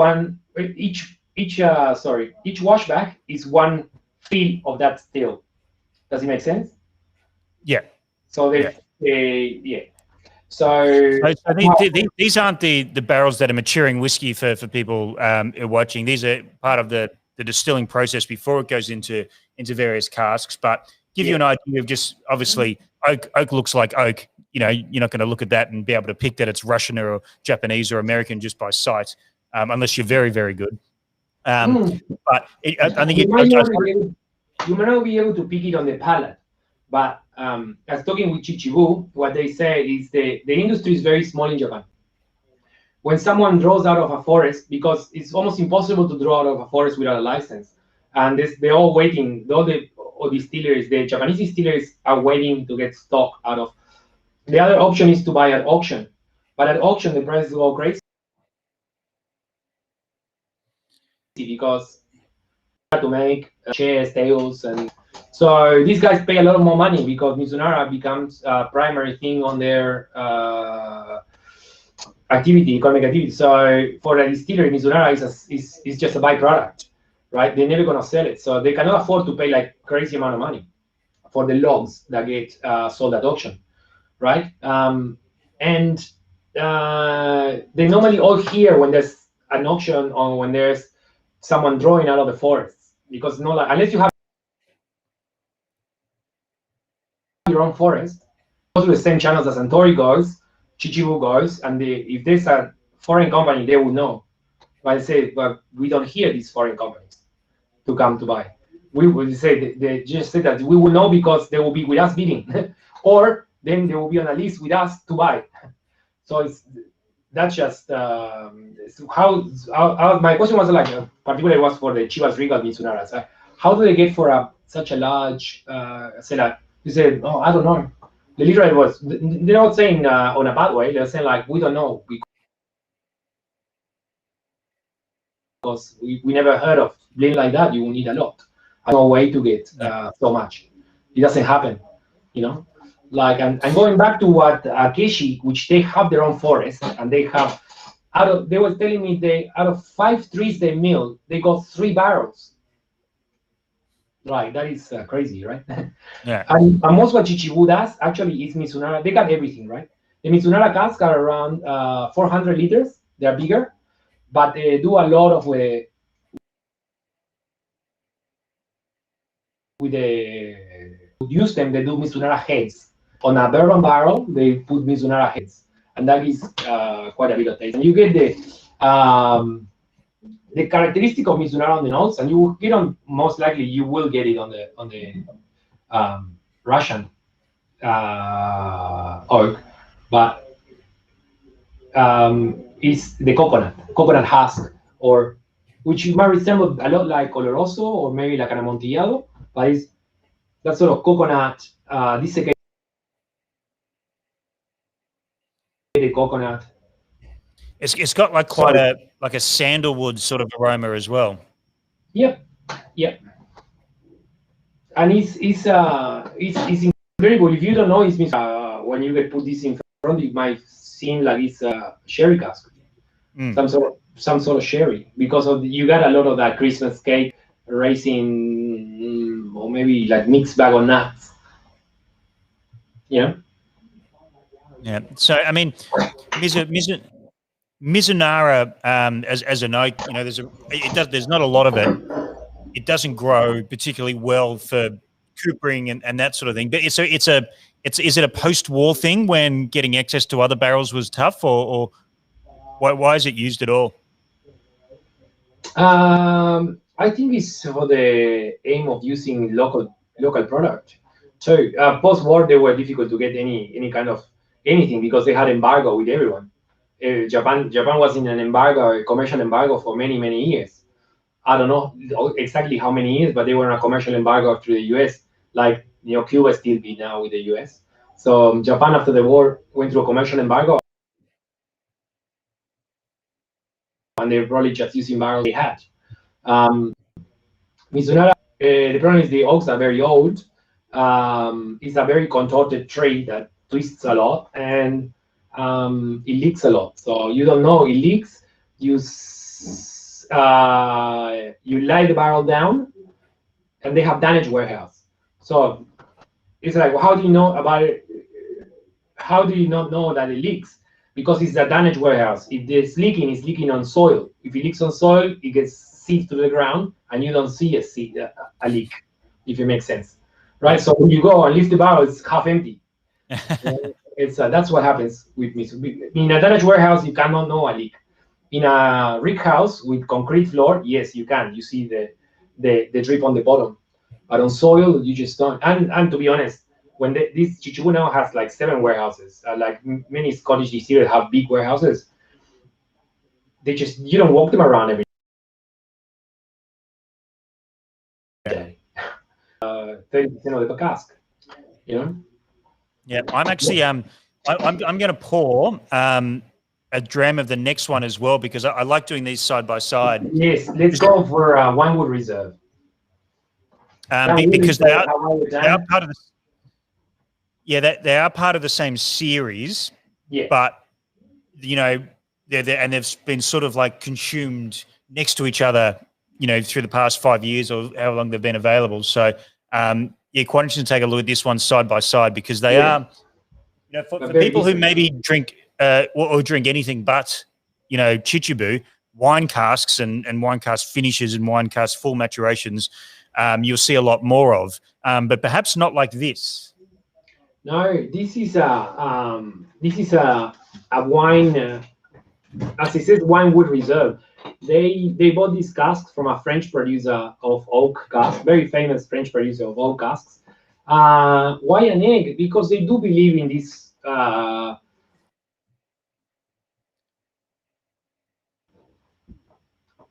each washback is one fill of that still. Does it make sense? Yeah. So yeah. So these aren't the barrels that are maturing whiskey for people watching. These are part of the distilling process before it goes into various casks. But give you an idea of just obviously oak looks like oak. You know, you're not going to look at that and be able to pick that it's Russian or Japanese or American just by sight, unless you're very, very good. But I think you might not be able to pick it on the palate. But as talking with Chichibu, what they say is the industry is very small in Japan. When someone draws out of a forest, because it's almost impossible to draw out of a forest without a license, and they're all waiting, all distilleries, the Japanese distilleries are waiting to get stock out of. The other option is to buy at auction, but at auction the prices go crazy because to make chairs, tables, and so these guys pay a lot more money because Misonara becomes a primary thing on their economic activity. So for a distillery, Misonara is just a byproduct, right? They're never gonna sell it, so they cannot afford to pay like crazy amount of money for the logs that get sold at auction, right? And they normally all hear when there's an auction or when there's someone drawing out of the forests, because unless you have your own forest, go through the same channels as Santori goes, Chichibu goes, and if there's a foreign company, they will know. But I say, but we don't hear these foreign companies to come to buy. We will say they just say that we will know because they will be with us bidding, or then they will be on a list with us to buy. So that's just how my question was like, particularly was for the Chivas Regal Misonara. So how do they get for such a large setup? You said, oh, I don't know. The literal was, they're not saying on a bad way. They're saying like, we don't know because we never heard of blend like that. You will need a lot. No way to get so much. It doesn't happen, you know. Like, and going back to what Keshi, which they have their own forest, and they have they were telling me out of 5 trees they mill, they got 3 barrels. Right, that is crazy, right? Yeah. And most what Chichibu does actually is Misonara. They got everything, right? The Misonara casks are around 400 liters. They're bigger, but they do a lot of with use them. They do Misonara heads on a bourbon barrel. They put Misonara heads, and that is quite a bit of taste. And you get the characteristic of Misonara on the notes, and you will get on, most likely you will get it on the Russian oak, but it's the coconut husk, or which might resemble a lot like Oloroso or maybe like an Amontillado, but it's that sort of coconut desiccated coconut. It's got like quite a sandalwood sort of aroma as well. Yep. And it's incredible. If you don't know, it's when you get put this in front, it might seem like it's a sherry cask, some sort of sherry, because you got a lot of that Christmas cake raisin, or maybe like mixed bag of nuts. Yeah. So I mean, Misonara as a note, you know, there's not a lot of it. It doesn't grow particularly well for coopering and that sort of thing. But is it a post-war thing when getting access to other barrels was tough, or why is it used at all? I think it's for the aim of using local product. So post-war, they were difficult to get any kind of anything because they had embargo with everyone. Japan was in an embargo, a commercial embargo for many years. I don't know exactly how many years, but they were on a commercial embargo through the US. Like Cuba still be now with the U.S. So Japan after the war went through a commercial embargo, and they're probably just using barrels they had. Misonara, the problem is the oaks are very old. It's a very contorted tree that twists a lot, and it leaks a lot. So you don't know it leaks. You lie the barrel down, and they have damaged warehouse. So it's like, well, how do you know about it? How do you not know that it leaks? Because it's a damaged warehouse. If it's leaking on soil. If it leaks on soil, it gets seeped to the ground, and you don't see a leak, if it makes sense, right? So when you go and lift the barrel, it's half empty. That's what happens with me. In a damaged warehouse, you cannot know a leak. In a brick house with concrete floor, yes, you can. You see the drip on the bottom, but on soil, you just don't. And to be honest, when this Chichibu now has like 7 warehouses, like many Scottish distilleries have big warehouses. You don't walk them around every day. 30% of the cask, you know. Yeah, I'm actually I'm going to pour a dram of the next one as well, because I like doing these side by side. Yes, let's go for Winewood Reserve. Because they are part of the. Yeah, they are part of the same series. Yeah. But they've been sort of like consumed next to each other, through the past 5 years or how long they've been available. So quite interesting to take a look at this one side by side, because they are, for people who maybe drink or drink anything but, Chichibu, wine casks and wine cask finishes and wine cask full maturations, you'll see a lot more of, but perhaps not like this. No, this is a wine, as it says, Winewood Reserve. They bought these casks from a French producer of oak casks, very famous French producer of oak casks. Why an egg? Because they do believe in this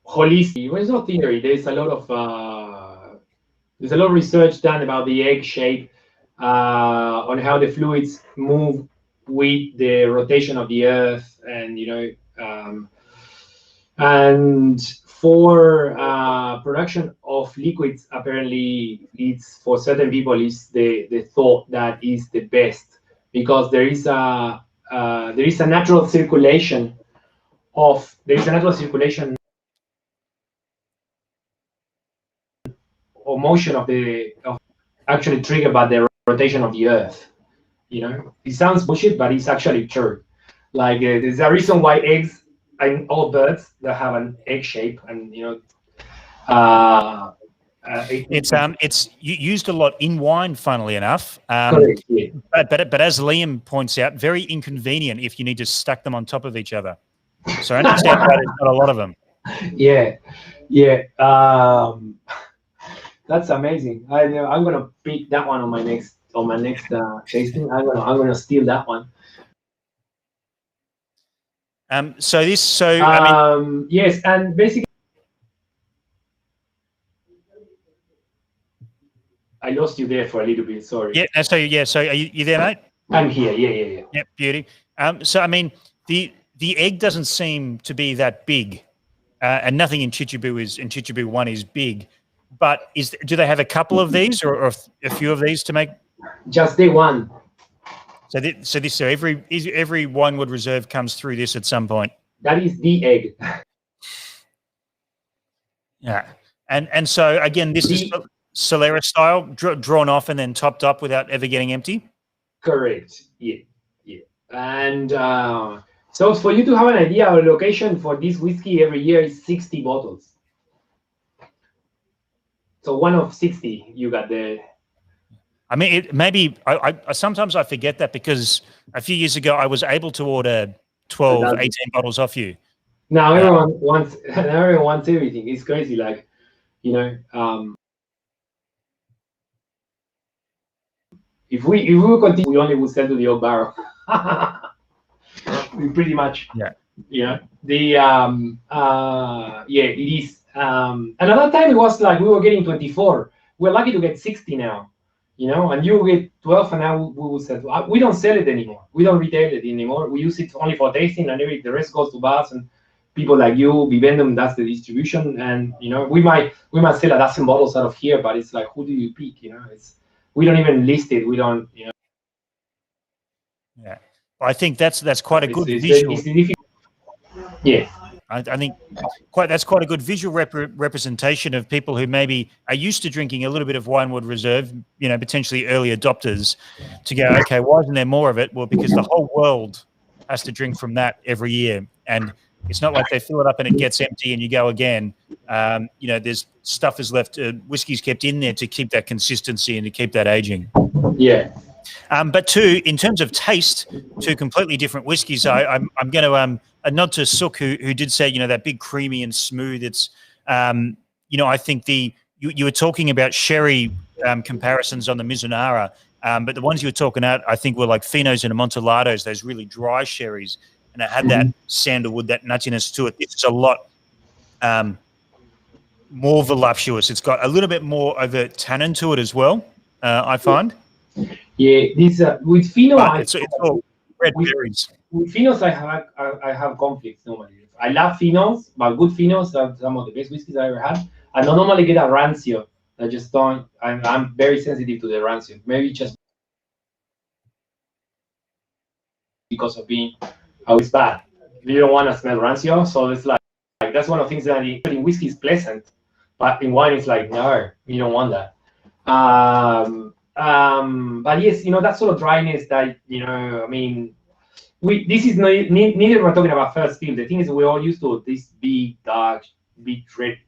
holistic. Well, it's not theory. There's a lot of research done about the egg shape, on how the fluids move with the rotation of the earth, and for production of liquids, apparently it's, for certain people, is the thought that is the best, because there is a natural circulation or motion of actually triggered by the rotation of the earth. It sounds bullshit, but it's actually true. Like there's a reason why eggs and all birds that have an egg shape, and it's used a lot in wine, funnily enough. Correct, yeah. But as Liam points out, very inconvenient if you need to stack them on top of each other. So I understand why there's not a lot of them. Yeah. That's amazing. I'm gonna pick that one on my next tasting. I'm gonna steal that one. Yes, and basically, I lost you there for a little bit. Sorry. Yeah. So are you there, mate? I'm here. Yeah. Yep, beauty. So I mean, the egg doesn't seem to be that big, and nothing in Chichibu 1 is big. But do they have a couple of these or a few of these to make? Just the one. So every Winewood Reserve comes through this at some point. That is the egg. Yeah, and so again, this is Solera style, drawn off and then topped up without ever getting empty. Correct. Yeah. And so for you to have an idea, our location for this whiskey every year is 60 bottles. So 1 of 60, you got the. I mean, I sometimes I forget that, because a few years ago I was able to order 12, 18 bottles off you. Now everyone wants everything. It's crazy. Like, if we continue, we only would sell to the old barrel. Pretty much. Yeah. It is. And at that time it was like we were getting 24. We're lucky to get 60 now. you know, and you get 12, and now we will sell. We don't sell it anymore. We don't retail it anymore. We use it only for tasting, and the rest goes to bars and people like you, Vivendum, that's the distribution. And you know, we might sell a dozen bottles out of here, but it's like, who do you pick? You know, we don't even list it. We don't, you know. Yeah, I think that's quite a good visual. Yeah. I think that's quite a good visual representation of people who maybe are used to drinking a little bit of Winewood Reserve, you know, potentially early adopters, to go, okay, why isn't there more of it? Well, because the whole world has to drink from that every year, and it's not like they fill it up and it gets empty and you go again. You know, there's stuff is left, whiskey's kept in there to keep that consistency and to keep that aging. Yeah. But two, in terms of taste, two completely different whiskies. I'm going to a nod to Sook, who did say, you know, that big creamy and smooth. It's, you know, I think you were talking about sherry comparisons on the Misonara, but the ones you were talking about, I think, were like Finos and Amontillado, those really dry sherries, and it had that sandalwood, that nuttiness to it. It's a lot more voluptuous. It's got a little bit more of a tannin to it as well, I find. Yeah, this with Fino, it's all red berries. With Finos, I have conflicts normally. I love Finos, but good Finos are some of the best whiskeys I ever had. I don't normally get a rancio. I just don't. I'm very sensitive to the rancio. Maybe just because of being always bad. You don't want to smell rancio, so it's like that's one of the things that in whiskey is pleasant, but in wine it's like, no, you don't want that. But yes, you know, that sort of dryness that, you know, I mean, this is neither we're talking about first fill. The thing is, we're all used to this big, dark, big, red,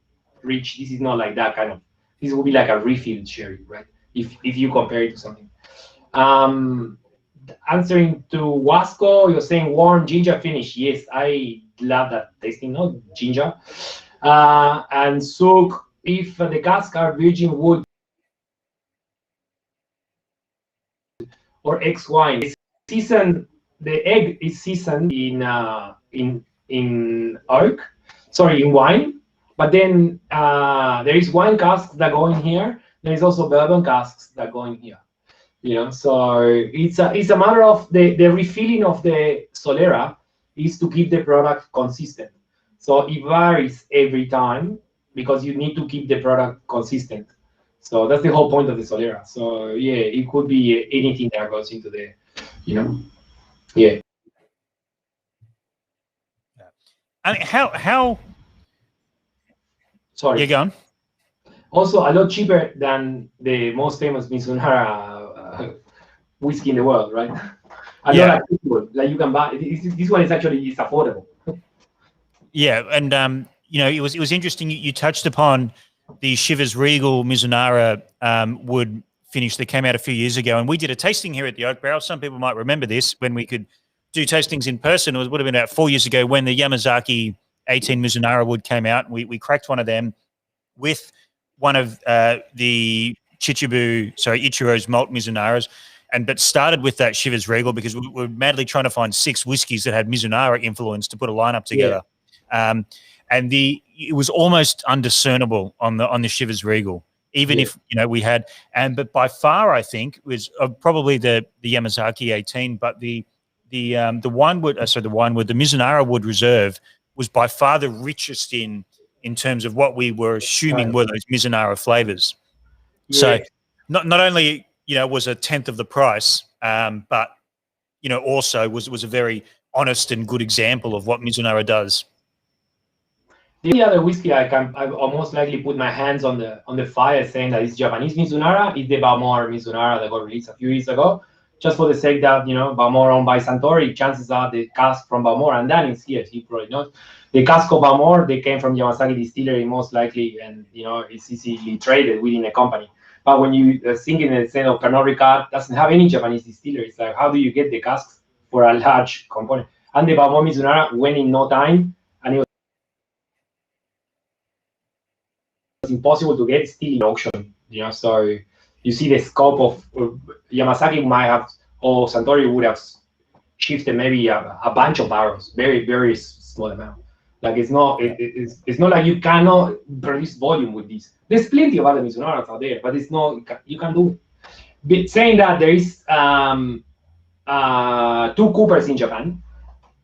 rich. This is not like that kind of. This will be like a refilled sherry, right? If you compare it to something. Answering to Wasco, you're saying warm ginger finish. Yes, I love that tasting note, ginger. And Sook, if the casks are virgin wood or X wine, seasoned. The egg is seasoned in oak, sorry, in wine. But then there is wine casks that go in here. There is also bourbon casks that go in here. You know, so it's a matter of the refilling of the Solera is to keep the product consistent. So it varies every time because you need to keep the product consistent. So that's the whole point of the Solera. So yeah, it could be anything that goes into the, you know, yeah. I mean, how? Sorry. Yeah, go on. Also, a lot cheaper than the most famous Misonara whiskey in the world, right? Yeah. Like you can buy. This one is affordable. Yeah, and you know, it was interesting. You touched upon the Chivas Regal Misonara wood finish that came out a few years ago, and we did a tasting here at the Oak Barrel. Some people might remember this when we could do tastings in person. It would have been about 4 years ago when the Yamazaki 18 Mizunara wood came out. We cracked one of them with one of the Ichiro's malt Mizunaras, but started with that Chivas Regal because we were madly trying to find 6 whiskies that had Mizunara influence to put a lineup together. Yeah. And it was almost undiscernible on the Chivas Regal, even if, you know, we had, but by far I think was probably the Yamazaki 18, but the Mizunara Wood Reserve was by far the richest in terms of what we were assuming were those Mizunara flavors. Yeah. So not only, you know, was a tenth of the price, but, you know, also was a very honest and good example of what Mizunara does. The other whiskey I most likely put my hands on the fire saying that it's Japanese Mizunara is the Balmore Mizunara that got released a few years ago. Just for the sake that, you know, Balmore owned by Suntory, chances are the cask from Balmore, and Dan is here, he probably knows. The cask of Balmore, they came from Yamazaki Distillery most likely, and, you know, it's easily traded within a company. But when you think in the sense of Pernod Ricard, doesn't have any Japanese distillery. It's like, how do you get the casks for a large component? And the Balmore Mizunara went in no time, and it was impossible to get still in auction, you know. So you see the scope of Yamazaki might have, or Suntory would have shifted maybe a bunch of barrels, very, very small amount. Like it's not like you cannot produce volume with this. There's plenty of other Mizunaras out there, but it's not, you can do it. saying that there is 2 coopers in Japan.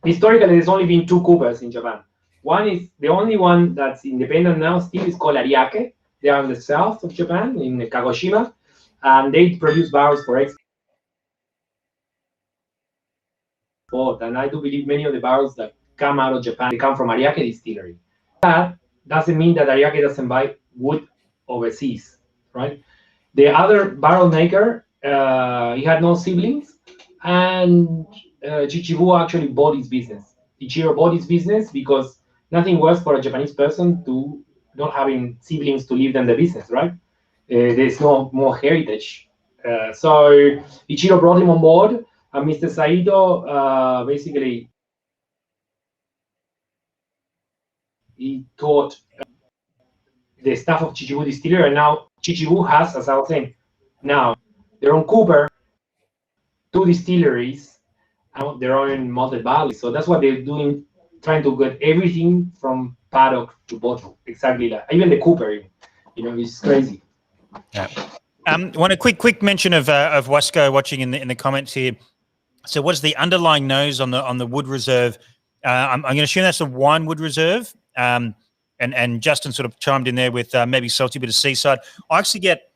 Historically, there's only been 2 coopers in Japan. One is the only one that's independent now still is called Ariake. They are in the south of Japan, in Kagoshima, and they produce barrels for export. And I do believe many of the barrels that come out of Japan, they come from Ariake Distillery. That doesn't mean that Ariake doesn't buy wood overseas, right? The other barrel maker, he had no siblings, and Chichibu actually bought his business. Ichiro bought his business because nothing worse for a Japanese person to not having siblings to leave them the business, right? There's no more heritage. So Ichiro brought him on board, and Mr. Saito basically he taught the staff of Chichibu Distillery, and now Chichibu has, as I was saying, now their own cooper, 2 distilleries, and their own malted barley. So that's what they're doing, trying to get everything from paddock to bottle, exactly like even the cooper. You know, it's crazy. Yeah. Want a quick mention of Wasco watching in the comments here. So, what's the underlying nose on the wood reserve? I'm going to assume that's a wine wood reserve. And Justin sort of chimed in there with maybe salty bit of seaside. I actually get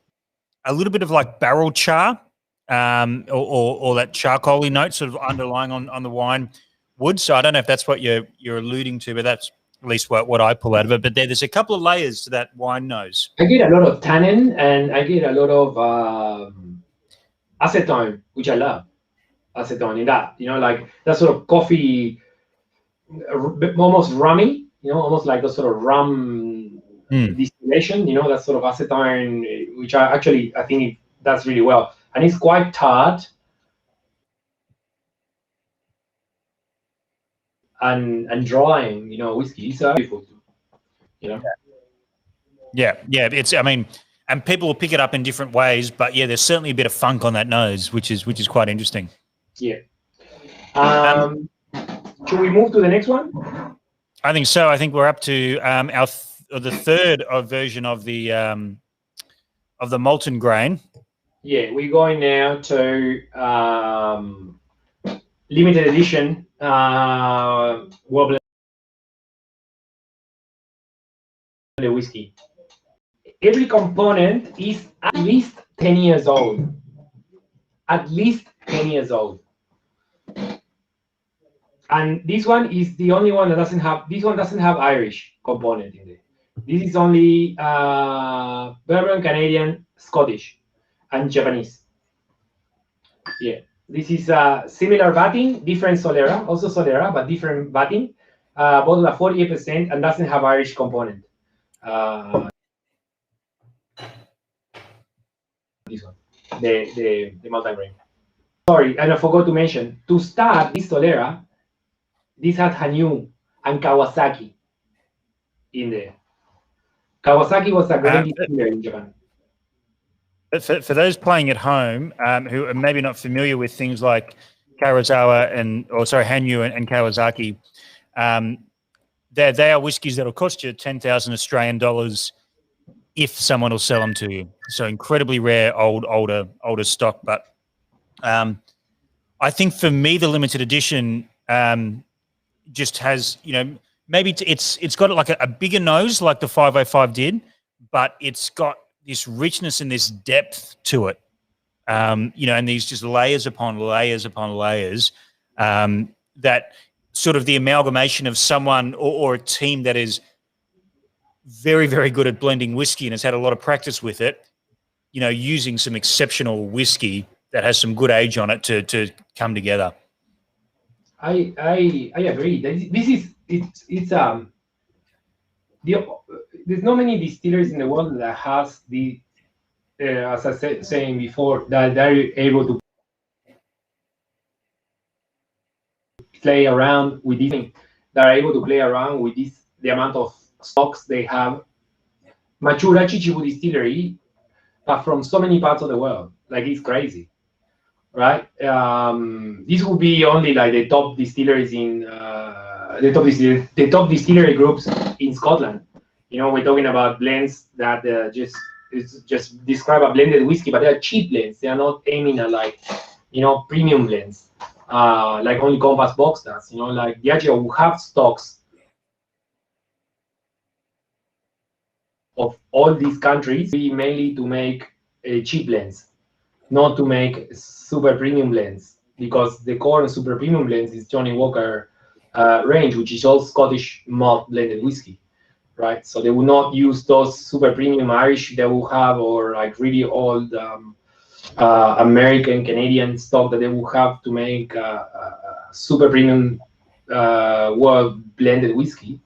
a little bit of like barrel char, or that charcoaly note sort of underlying on the wine wood. So I don't know if that's what you're alluding to, but that's at least what I pull out of it. But there's a couple of layers to that wine nose. I get a lot of tannin, and I get a lot of acetone, which I love. Acetone in that, you know, like that sort of coffee, almost rummy. You know, almost like the sort of rum distillation, you know, that sort of acetone, which I think it does really well. And it's quite tart and drying, you know, whiskey. It's beautiful, you know. Yeah. It's, I mean, and people will pick it up in different ways, but yeah, there's certainly a bit of funk on that nose, which is quite interesting. Yeah. Should we move to the next one? I think so. I think we're up to the third version of the molten grain. Yeah, we're going now to limited edition Wobbler whiskey. Every component is at least 10 years old. At least 10 years old. And this one is the only one that doesn't have, this one doesn't have Irish component in there. This is only Bourbon, Canadian, Scottish, and Japanese. Yeah, this is similar vatting, different Solera, also Solera, but different vatting. Bottled at 48% and doesn't have Irish component. This one, the mountain grain. Sorry, and I forgot to mention, to start this Solera, this had Hanyu and Kawasaki in there. Kawasaki was a grain distiller in Japan. For those playing at home who are maybe not familiar with things like Hanyu and Kawasaki, they are whiskies that'll cost you 10,000 Australian dollars if someone will sell them to you. So incredibly rare, older stock. But I think for me, the limited edition just has, you know, maybe it's got like a bigger nose like the 505 did, but it's got this richness and this depth to it, you know, and these just layers upon layers upon layers, that sort of the amalgamation of someone or a team that is very, very good at blending whiskey and has had a lot of practice with it, you know, using some exceptional whiskey that has some good age on it to come together. I agree. There's not many distilleries in the world that has the, as I said saying before, that they're able to play around with this thing, that are able to play around with this, the amount of stocks they have. Machura Chichibu Distillery, but from so many parts of the world, like it's crazy, right? This would be only like the top distilleries in the top distillery groups in Scotland. You know, we're talking about blends that just it's just describe a blended whiskey, but they are cheap blends. They are not aiming at like, premium blends, like only Compass Box does. Like Diageo will have stocks of all these countries, mainly to make cheap blends, not to make super premium blends, because the core and super premium blends is Johnny Walker range, which is all Scottish malt blended whiskey, right? So they will not use those super premium Irish they will have, or like really old American, Canadian stock that they will have to make super premium world blended whiskey.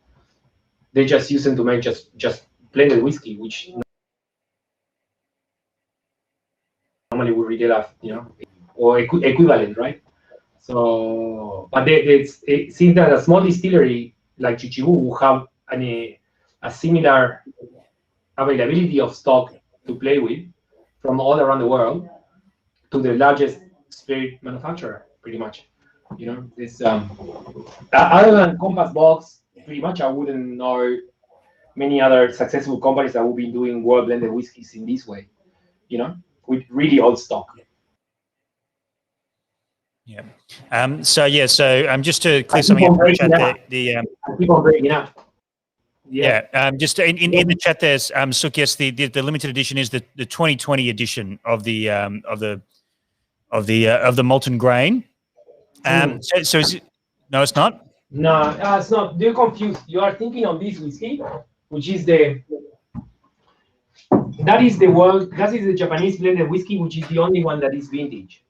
They just use them to make just blended whiskey, which normally would retail at, or equivalent, right? So, but it seems that a small distillery like Chichibu will have a similar availability of stock to play with from all around the world to the largest spirit manufacturer, pretty much. This other than Compass Box, pretty much I wouldn't know many other successful companies that will be doing world blended whiskeys in this way, with really old stock. Yeah. So just to clear something up in the chat there, I keep on breaking up. Yeah. Just in the chat there's Suk, yes, the limited edition is the 2020 edition of the molten grain. So is it? No, it's not. No, it's not. You're confused. You are thinking of this whiskey, which is that is the Japanese blended whiskey, which is the only one that is vintage.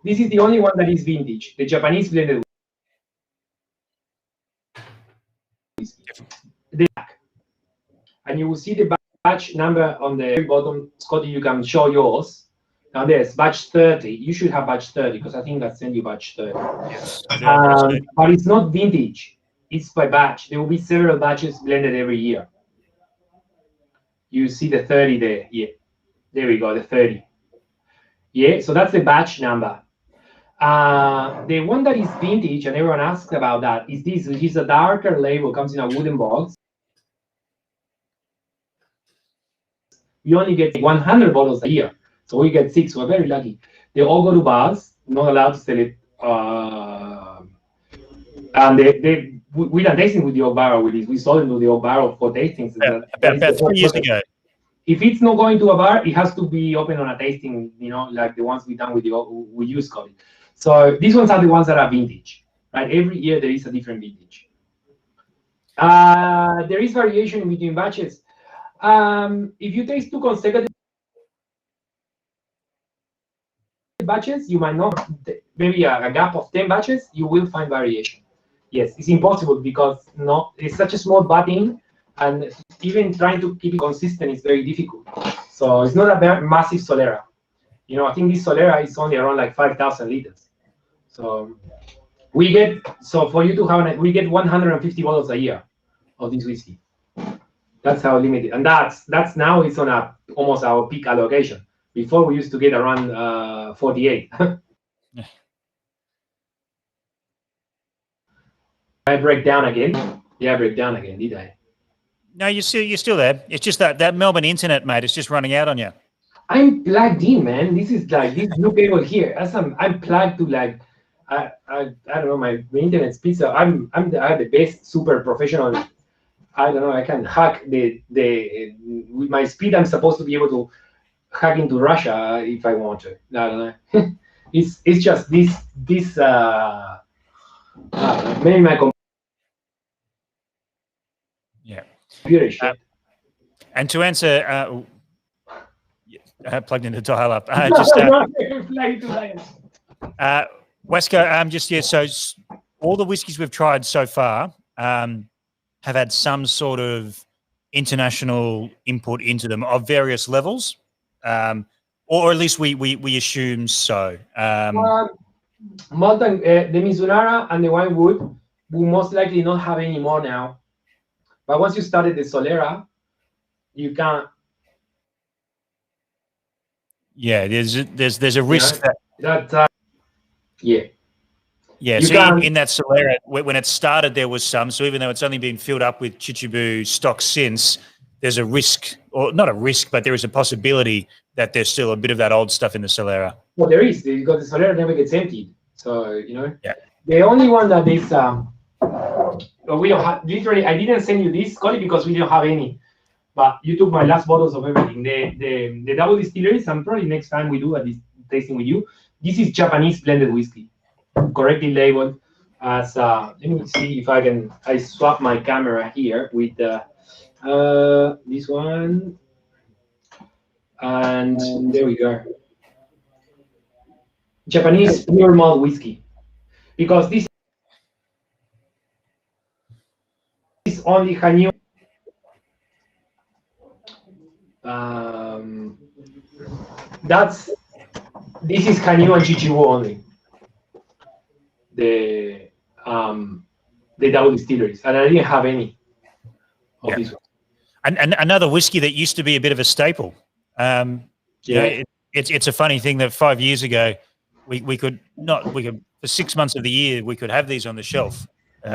This is the only one that is vintage, the Japanese blended whiskey. And you will see the batch number on the very bottom. Scotty, you can show yours. Now there's batch 30. You should have batch 30, because I think I sent you batch 30. Yes. But it's not vintage. It's by batch. There will be several batches blended every year. You see the 30 there. Yeah. There we go, the 30. Yeah, so that's the batch number. The one that is vintage, and everyone asks about that, is this, which is a darker label, comes in a wooden box. We only get 100 bottles a year, so we get 6. We're very lucky. They all go to bars, not allowed to sell it. And we done tasting with the oak barrel with this. We sold them to the oak barrel for tastings. About 3 years ago. If it's not going to a bar, it has to be open on a tasting, like the ones we done with we use Scotty. So these ones are the ones that are vintage, right? Every year there is a different vintage. There is variation between batches. If you taste 2 consecutive batches, you might not, maybe a gap of 10 batches, you will find variation. Yes, it's impossible, because it's such a small batting, and even trying to keep it consistent is very difficult. So it's not a massive Solera. I think this Solera is only around like 5,000 liters. So for you to have we get 150 bottles a year of this whiskey. That's how limited, and that's now it's on almost our peak allocation. Before we used to get around 48. I break down again. Yeah, I break down again, did I? No, you're still there. It's just that Melbourne internet, mate. It's just running out on you. I'm plugged in, man. This is like this blue cable here. I'm plugged to like I don't know, my internet speeds. I have the best super professional. I don't know. I can hack with my speed. I'm supposed to be able to hack into Russia if I want to. I don't know. it's just this maybe my computer shit. And to answer, plugged into dial up. Wesco, so all the whiskies we've tried so far have had some sort of international input into them of various levels, or at least we assume so. Molten, the Misonara and the wine wood will most likely not have any more now. But once you started the Solera, you can't. Yeah, there's a risk yeah. Yeah, so in that Solera, when it started, there was some. So even though it's only been filled up with Chichibu stock since, there's a risk, or not a risk, but there is a possibility that there's still a bit of that old stuff in the Solera. Well, there is, because the Solera never gets emptied. So, you know, Yeah. the only one that is, we don't have, literally, I didn't send you this, Scotty, because we don't have any. But you took my last bottles of everything. The double distilleries, and probably next time we do a tasting with you, this is Japanese blended whiskey, correctly labeled as, let me see if I swap my camera here with this one. And there we go. Japanese pure malt whiskey. Because this is only Hanyu. This is Hanyu and Chichibu only. The double distilleries, and I didn't have any of these ones. And another whiskey that used to be a bit of a staple. You know, it's a funny thing that 5 years ago we could for 6 months of the year we could have these on the shelf,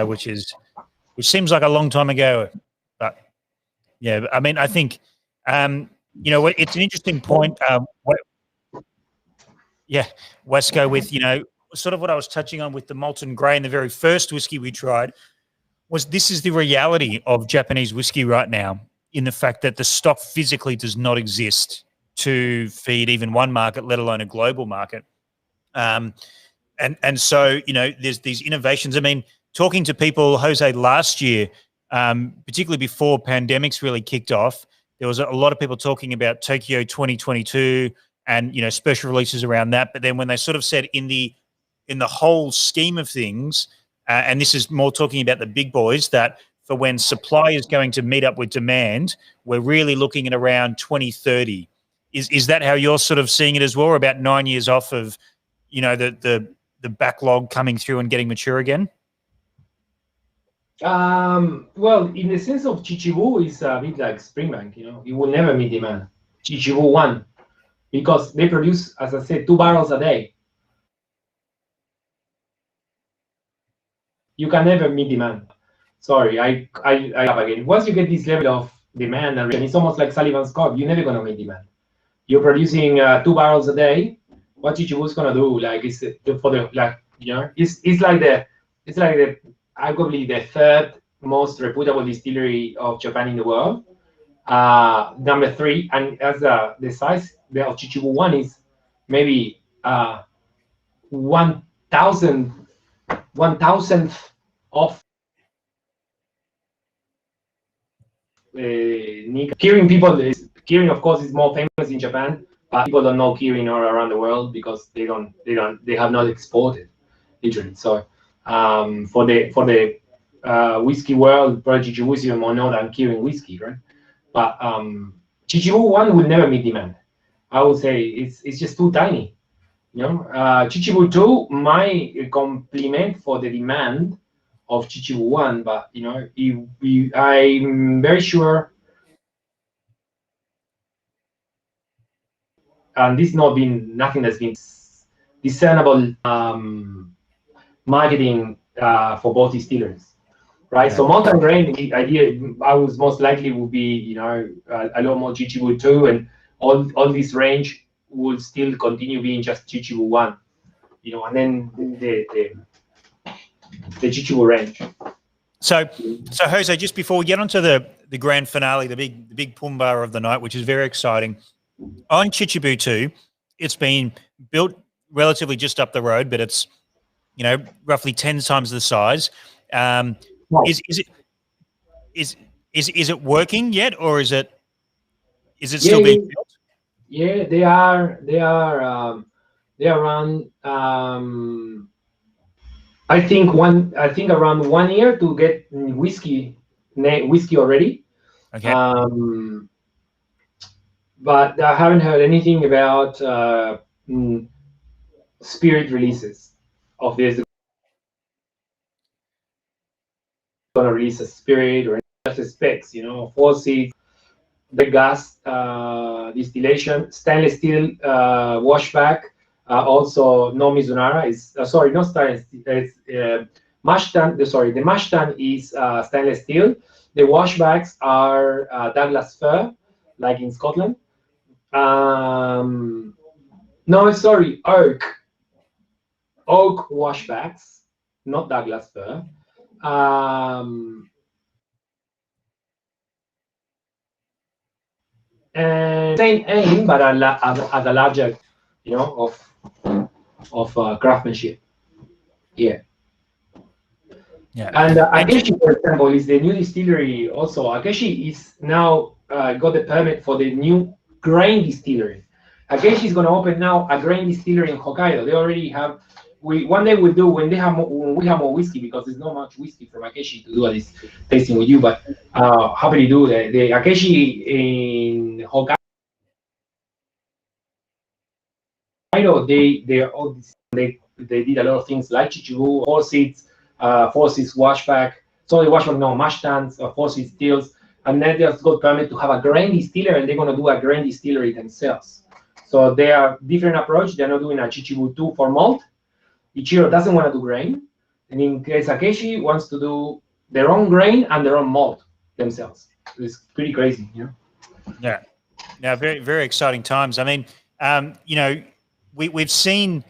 which seems like a long time ago. But yeah, I mean, I think you know, it's an interesting point. Wesco, with, you know, sort of what I was touching on with the Molten Grey and the very first whiskey we tried, was this is the reality of Japanese whiskey right now, in the fact that the stock physically does not exist to feed even one market, let alone a global market. And so, you know, there's these innovations. I mean, talking to people, Jose, last year, particularly before pandemics really kicked off, there was a lot of people talking about Tokyo 2022 and, you know, special releases around that. But then when they sort of said in the whole scheme of things, and this is more talking about the big boys, that for when supply is going to meet up with demand, we're really looking at around 2030. Is that how you're sort of seeing it as well? Or about 9 years off of, you know, the backlog coming through and getting mature again? Well, in the sense of Chichibu, is a bit like Springbank, you know, it will never meet demand. Chichibu 1, because they produce, as I said, 2 barrels a day. You can never meet demand. Sorry, I up again. Once you get this level of demand, and it's almost like Sullivan Scott, you're never gonna meet demand. You're producing 2 barrels a day. What Chichibu is gonna do, like, it's for the, like, you know, it's like arguably the 3rd most reputable distillery of Japan in the world. Number 3, and as the size of Chichibu 1 is maybe 1,000th of Kirin. Kirin, of course, is more famous in Japan, but people don't know Kirin all around the world because they have not exported, literally. So for the whiskey world, probably Chichibu is even more known than Kirin whiskey, right? But Chichibu 1 will never meet demand. I would say it's just too tiny. You know, Chichibu 2 might complement for the demand of Chichibu 1, but, you know, I'm very sure, and this not been nothing that's been discernible marketing for both distillers, right? Yeah. So Mountain Grain, the idea I was most likely would be, you know, a lot more Chichibu 2, and all this range would still continue being just Chichibu 1, you know, and then the Chichibu range. So Jose, just before we get onto the grand finale, the big Pumbaa of the night, which is very exciting, on Chichibu 2, it's been built relatively just up the road, but it's, you know, roughly 10 times the size. Right. Is it working yet, or is it still being built? Yeah, they are around. I think around 1 year to get whiskey already. Okay. But I haven't heard anything about spirit releases of this. Going to release a spirit or just a specs, you know, 4C, the gas distillation, stainless steel washback. Also, no Misonara is sorry, not stainless. It's mashtun. The mashtun is stainless steel, The washbacks are Douglas fir, like in Scotland. No, sorry, oak washbacks, not Douglas fir. And same aim, but at a larger, you know, of craftsmanship. Yeah. Yeah. And Akeshi, for example, is the new distillery. Also, Akeshi is now got the permit for the new grain distillery. Akeshi is going to open now a grain distillery in Hokkaido. They already have. One day we'll do when we have more whiskey, because there's not much whiskey from Akeshi to do this tasting with you. But happily do the Akeshi in Hokkaido. They did a lot of things like Chichibu, four seats washback, mashtuns, four seat stills, and then they just got permit to have a grain distiller, and they're going to do a grain distillery themselves. So they are different approach. They're not doing a Chichibu 2 for malt. Ichiro doesn't want to do grain, and in case Akeshi wants to do their own grain and their own malt themselves. It's pretty crazy, you know. Yeah. Now, very, very exciting times. I mean, you know, we've seen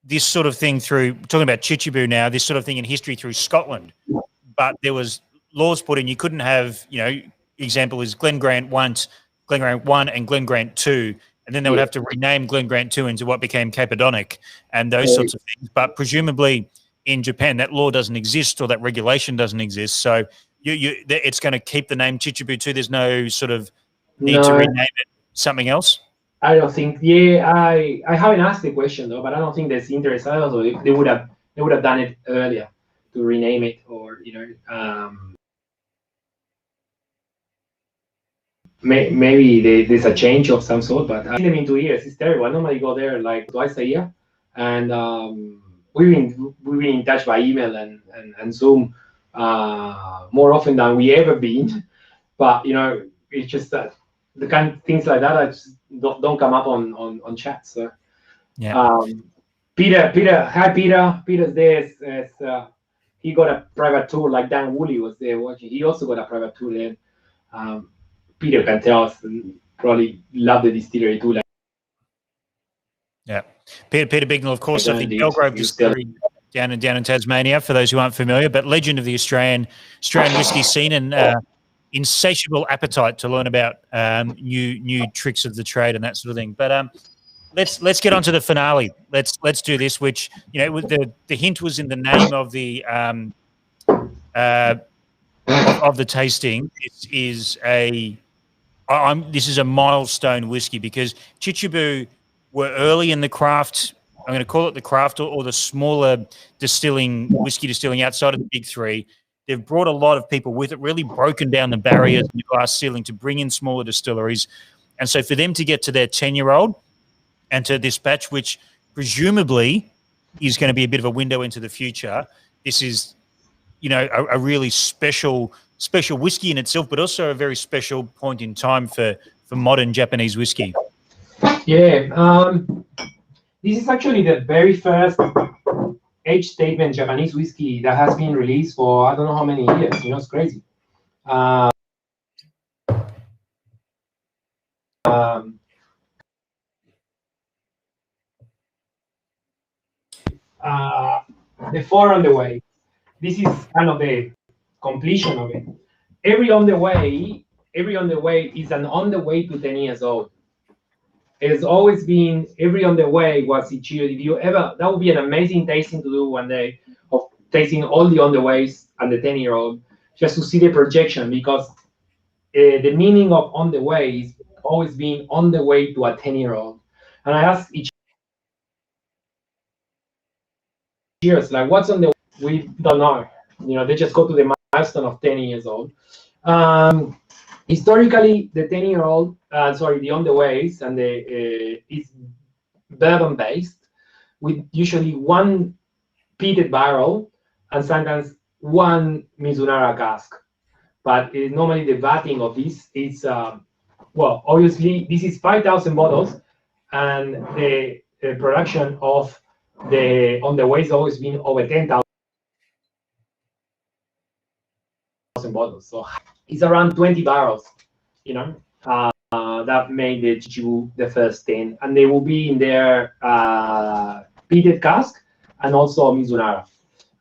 this sort of thing through, talking about Chichibu now, this sort of thing in history through Scotland, but there was laws put in. You couldn't have, you know, example is Glen Grant 1 and Glen Grant 2, and then they would have to rename Glen Grant 2 into what became Capadonic and those sorts of things. But presumably in Japan, that law doesn't exist, or that regulation doesn't exist. So it's going to keep the name Chichibu 2. There's no sort of need to rename it something else. I don't think. Yeah, I haven't asked the question though, but I don't think there's interest. I don't know if they would have done it earlier to rename it, or you know, maybe there's a change of some sort. But I've seen them in 2 years. It's terrible. I normally go there like twice a year, and we've been in touch by email and Zoom more often than we ever been. But you know, it's just that the kind of things like that just don't come up on chat. So yeah. Peter, hi Peter. Peter's there. He got a private tour, like Dan Woolley was there watching. He also got a private tour there. Peter can tell us, and probably love the distillery too. Like, yeah, Peter Bignell, of course, of the Belgrove Distillery down in Tasmania, for those who aren't familiar, but legend of the Australian whiskey scene, and insatiable appetite to learn about new tricks of the trade and that sort of thing. But let's get on to the finale. Let's do this. Which, you know, the hint was in the name of the of the tasting. This is a milestone whiskey, because Chichibu were early in the craft. I'm going to call it the craft, or the smaller whiskey distilling outside of the big three. They've brought a lot of people with it, really broken down the barriers and the glass ceiling to bring in smaller distilleries. And so for them to get to their 10-year-old and to this batch, which presumably is going to be a bit of a window into the future, this is, you know, a really special whiskey in itself, but also a very special point in time for modern Japanese whiskey. Yeah, this is actually the very first age statement Japanese whiskey that has been released for I don't know how many years. You know, it's crazy. The 4 on the way. This is kind of the completion of it. Every on the way is an on the way to 10 years old. It has always been, every on the way was Ichiro. If you ever, that would be an amazing tasting to do one day, of tasting all the on the ways and the 10-year-old, just to see the projection, because the meaning of on the way is always being on the way to a 10-year-old. And I asked Ichiro, like, what's on the way? We don't know. You know, they just go to the milestone of 10 years old. Historically, the 10-year-old, the on the ways, and is bourbon based, with usually one peated barrel and sometimes one Misonara cask. But normally the vatting of this is, well, obviously this is 5,000 bottles, and the production of the on the ways always been over 10,000 bottles. So it's around 20 barrels, that made the Chichibu the first 10, and they will be in their peated cask and also Misonara.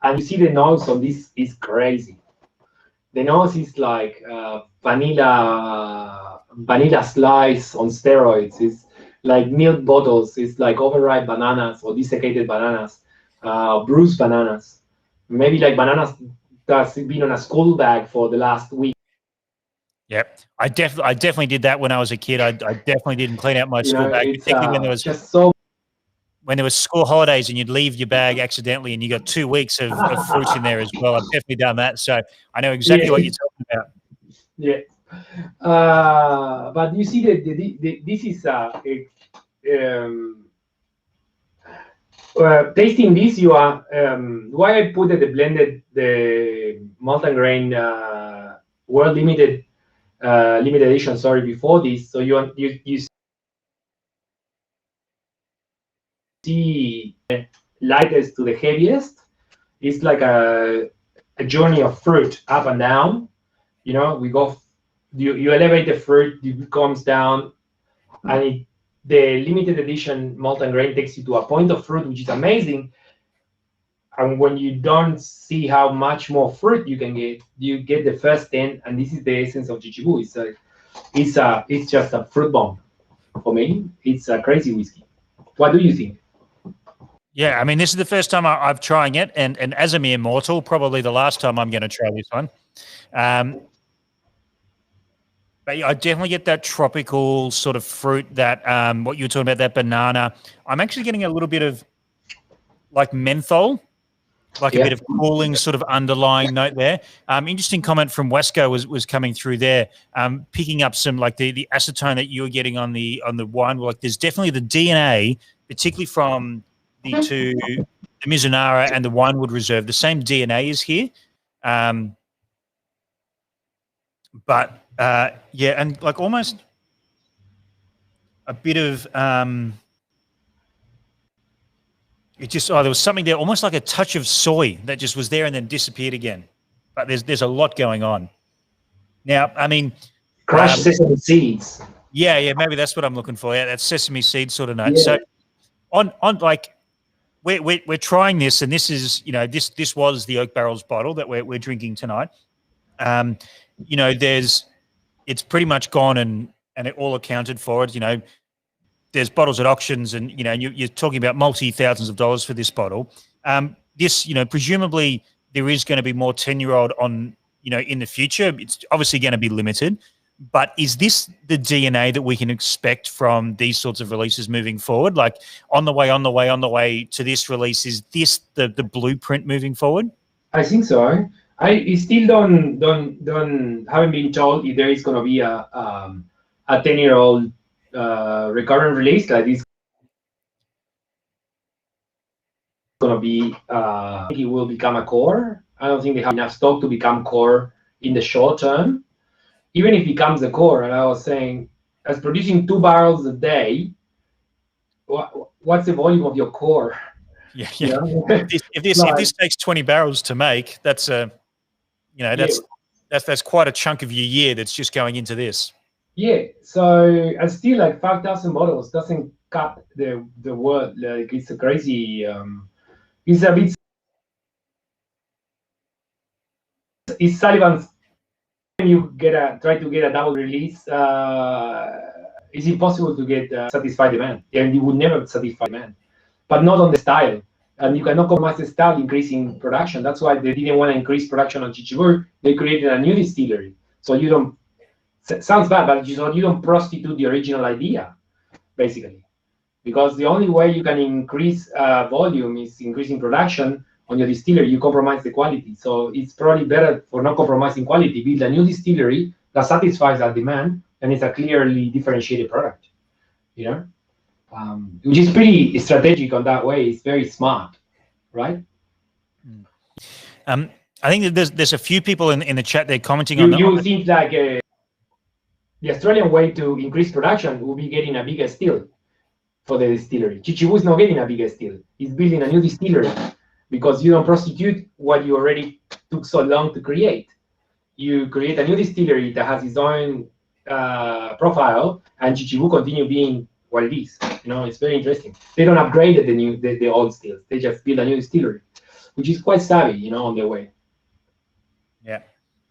And you see the nose on this is crazy. The nose is like vanilla slice on steroids. It's like milk bottles. It's like overripe bananas or desiccated bananas, bruised bananas, maybe like bananas that's been on a school bag for the last week. Yep, I definitely did that when I was a kid. I definitely didn't clean out my school bag, It's particularly when there was just so. when there was school holidays and you'd leave your bag accidentally and you got 2 weeks of fruit in there as well. I've definitely done that, so I know exactly what you're talking about. Yeah, but you see that this is tasting this. You are why I put the mountain grain world limited edition. Sorry, before this, so you see lightest to the heaviest. It's like a journey of fruit up and down. We go. You elevate the fruit, it comes down, and the limited edition molten grain takes you to a point of fruit, which is amazing. And when you don't see how much more fruit you can get, you get the first 10, and this is the essence of Chichibu. It's just a fruit bomb. For me, it's a crazy whiskey. What do you think? Yeah, I mean, this is the first time I've trying it, and as a mere mortal, probably the last time I'm going to try this one. But I definitely get that tropical sort of fruit, that what you were talking about, that banana. I'm actually getting a little bit of like menthol, like a bit of cooling sort of underlying note there. Interesting comment from Wesco was coming through there, picking up some like the acetone that you were getting on the wine. Like there's definitely the DNA, particularly from the Misonara and the Winewood Reserve. The same DNA is here, but yeah, and like almost a bit of it just there was something there, almost like a touch of soy that just was there and then disappeared again. But there's a lot going on. Now, I mean, crushed sesame seeds. Yeah, maybe that's what I'm looking for. Yeah, that sesame seed sort of note. Yeah. So on like we're trying this, and this is this was the Oak Barrels bottle that we're drinking tonight. It's pretty much gone and it all accounted for it. There's bottles at auctions, and you're talking about multi-thousands of dollars for this bottle. This, presumably there is going to be more 10-year-old on, in the future. It's obviously going to be limited, but is this the DNA that we can expect from these sorts of releases moving forward? Like on the way to this release, is this the blueprint moving forward? I think so. I still haven't been told if there is going to be a 10-year-old recurrent release like this. Going to be I think it will become a core. I don't think they have enough stock to become core in the short term. Even if it becomes a core, and I was saying, as producing 2 barrels a day, what's the volume of your core? Yeah. If this takes 20 barrels to make, that's that's quite a chunk of your year that's just going into this. Yeah, so I still like 5,000 bottles doesn't cut the word. Like it's a crazy. It's a bit. It's Sullivan's. When you try to get a double release, it's impossible to get satisfy demand, and you would never satisfy demand, but not on the style. And you cannot compromise the style increasing production. That's why they didn't want to increase production on Chichibu. They created a new distillery. So you don't. Sounds bad, but you don't prostitute the original idea, basically, because the only way you can increase volume is increasing production on your distillery. You compromise the quality, so it's probably better for not compromising quality. Build a new distillery that satisfies that demand, and it's a clearly differentiated product. Which is pretty strategic on that way. It's very smart, right? I think that there's a few people in the chat there commenting on. You think like the Australian way to increase production will be getting a bigger still for the distillery. Chichibu is not getting a bigger still. It's building a new distillery because you don't prostitute what you already took so long to create. you create a new distillery that has its own profile, and Chichibu continue being what it is. It's very interesting. They don't upgrade the old stills. They just build a new distillery, which is quite savvy, on their way. Yeah.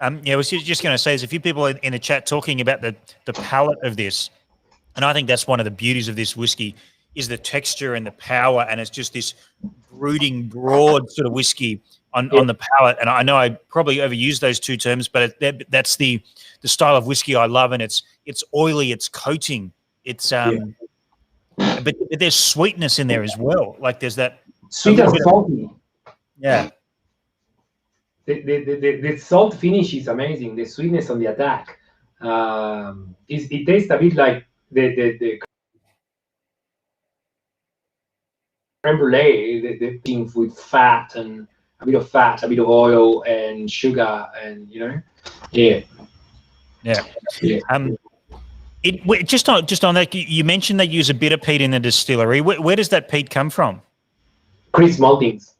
I was just going to say, there's a few people in the chat talking about the palate of this, and I think that's one of the beauties of this whiskey is the texture and the power, and it's just this brooding, broad sort of whiskey on the palate. And I know I probably overuse those two terms, but that's the style of whiskey I love, and it's oily, it's coating, it's but there's sweetness in there as well. Like there's that sweet and salty. Yeah. The salt finish is amazing. The sweetness on the attack. It tastes a bit like the creme brulee, the thing with fat and a bit of oil and sugar, and yeah. Just on that, you mentioned they use a bit of peat in the distillery. Where does that peat come from? Chris Maltings.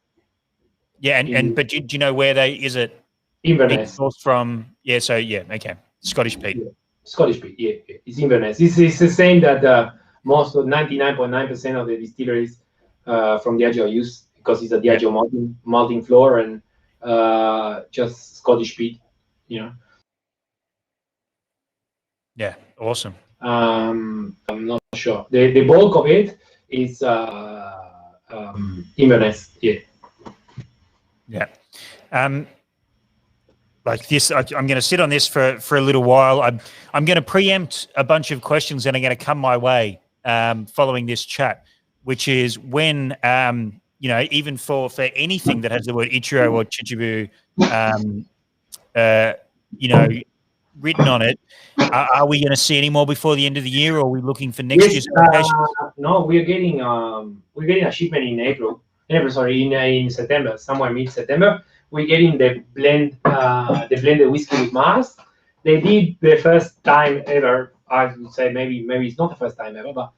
Yeah, but do you know where is it? Inverness. Sourced from? Yeah, so okay, Scottish peat. Yeah. Scottish peat, yeah. It's Inverness. It's the same that most of 99.9% of the distilleries from Diageo use, because it's a Diageo malting floor, and just Scottish peat, Yeah, awesome. I'm not sure. The bulk of it is Inverness, yeah. Yeah. Like this, I'm going to sit on this for a little while. I'm going to preempt a bunch of questions that are going to come my way following this chat, which is when, even for anything that has the word Ichiro or Chichibu, written on it, are we going to see any more before the end of the year, or are we looking for next year's applications? No, we're getting a shipment in April. In September, somewhere mid-September. We're getting the blended whiskey with Mars. They did the first time ever. I would say maybe it's not the first time ever, but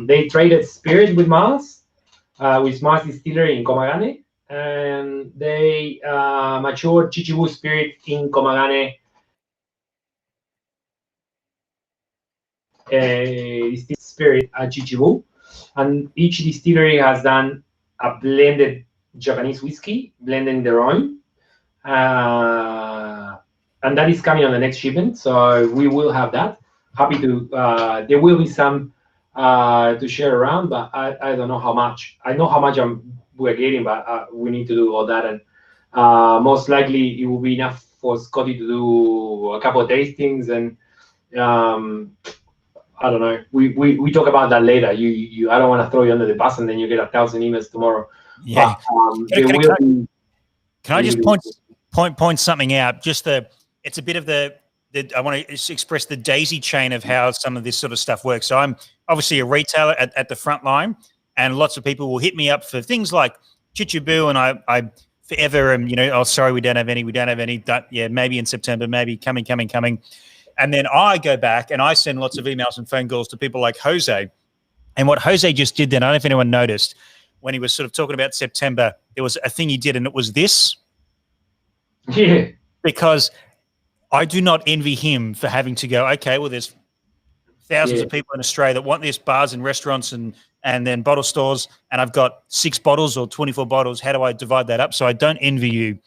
they traded spirit with Mars Distillery in Komagane, and they matured Chichibu spirit in Komagane. Spirit at Chichibu, and each distillery has done a blended Japanese whiskey, blending their own, and that is coming on the next shipment. So we will have that. Happy to. There will be some to share around, but I don't know how much. I know how much we're getting, but we need to do all that, and most likely it will be enough for Scotty to do a couple of tastings, and I don't know. We talk about that later. I don't want to throw you under the bus, and then you get 1,000 emails tomorrow. Yeah. Can I just point something out? Just it's a bit of I want to express the daisy chain of how some of this sort of stuff works. So I'm obviously a retailer at the front line, and lots of people will hit me up for things like Chichibu, and I forever am, oh, sorry, we don't have any. Yeah, maybe in September, maybe coming. And then I go back and I send lots of emails and phone calls to people like Jose. And what Jose just did then, I don't know if anyone noticed, when he was sort of talking about September, there was a thing he did, and it was this. Yeah. Because I do not envy him for having to go, okay, well, there's thousands of people in Australia that want this, bars and restaurants and then bottle stores, and I've got 6 bottles or 24 bottles. How do I divide that up? So I don't envy you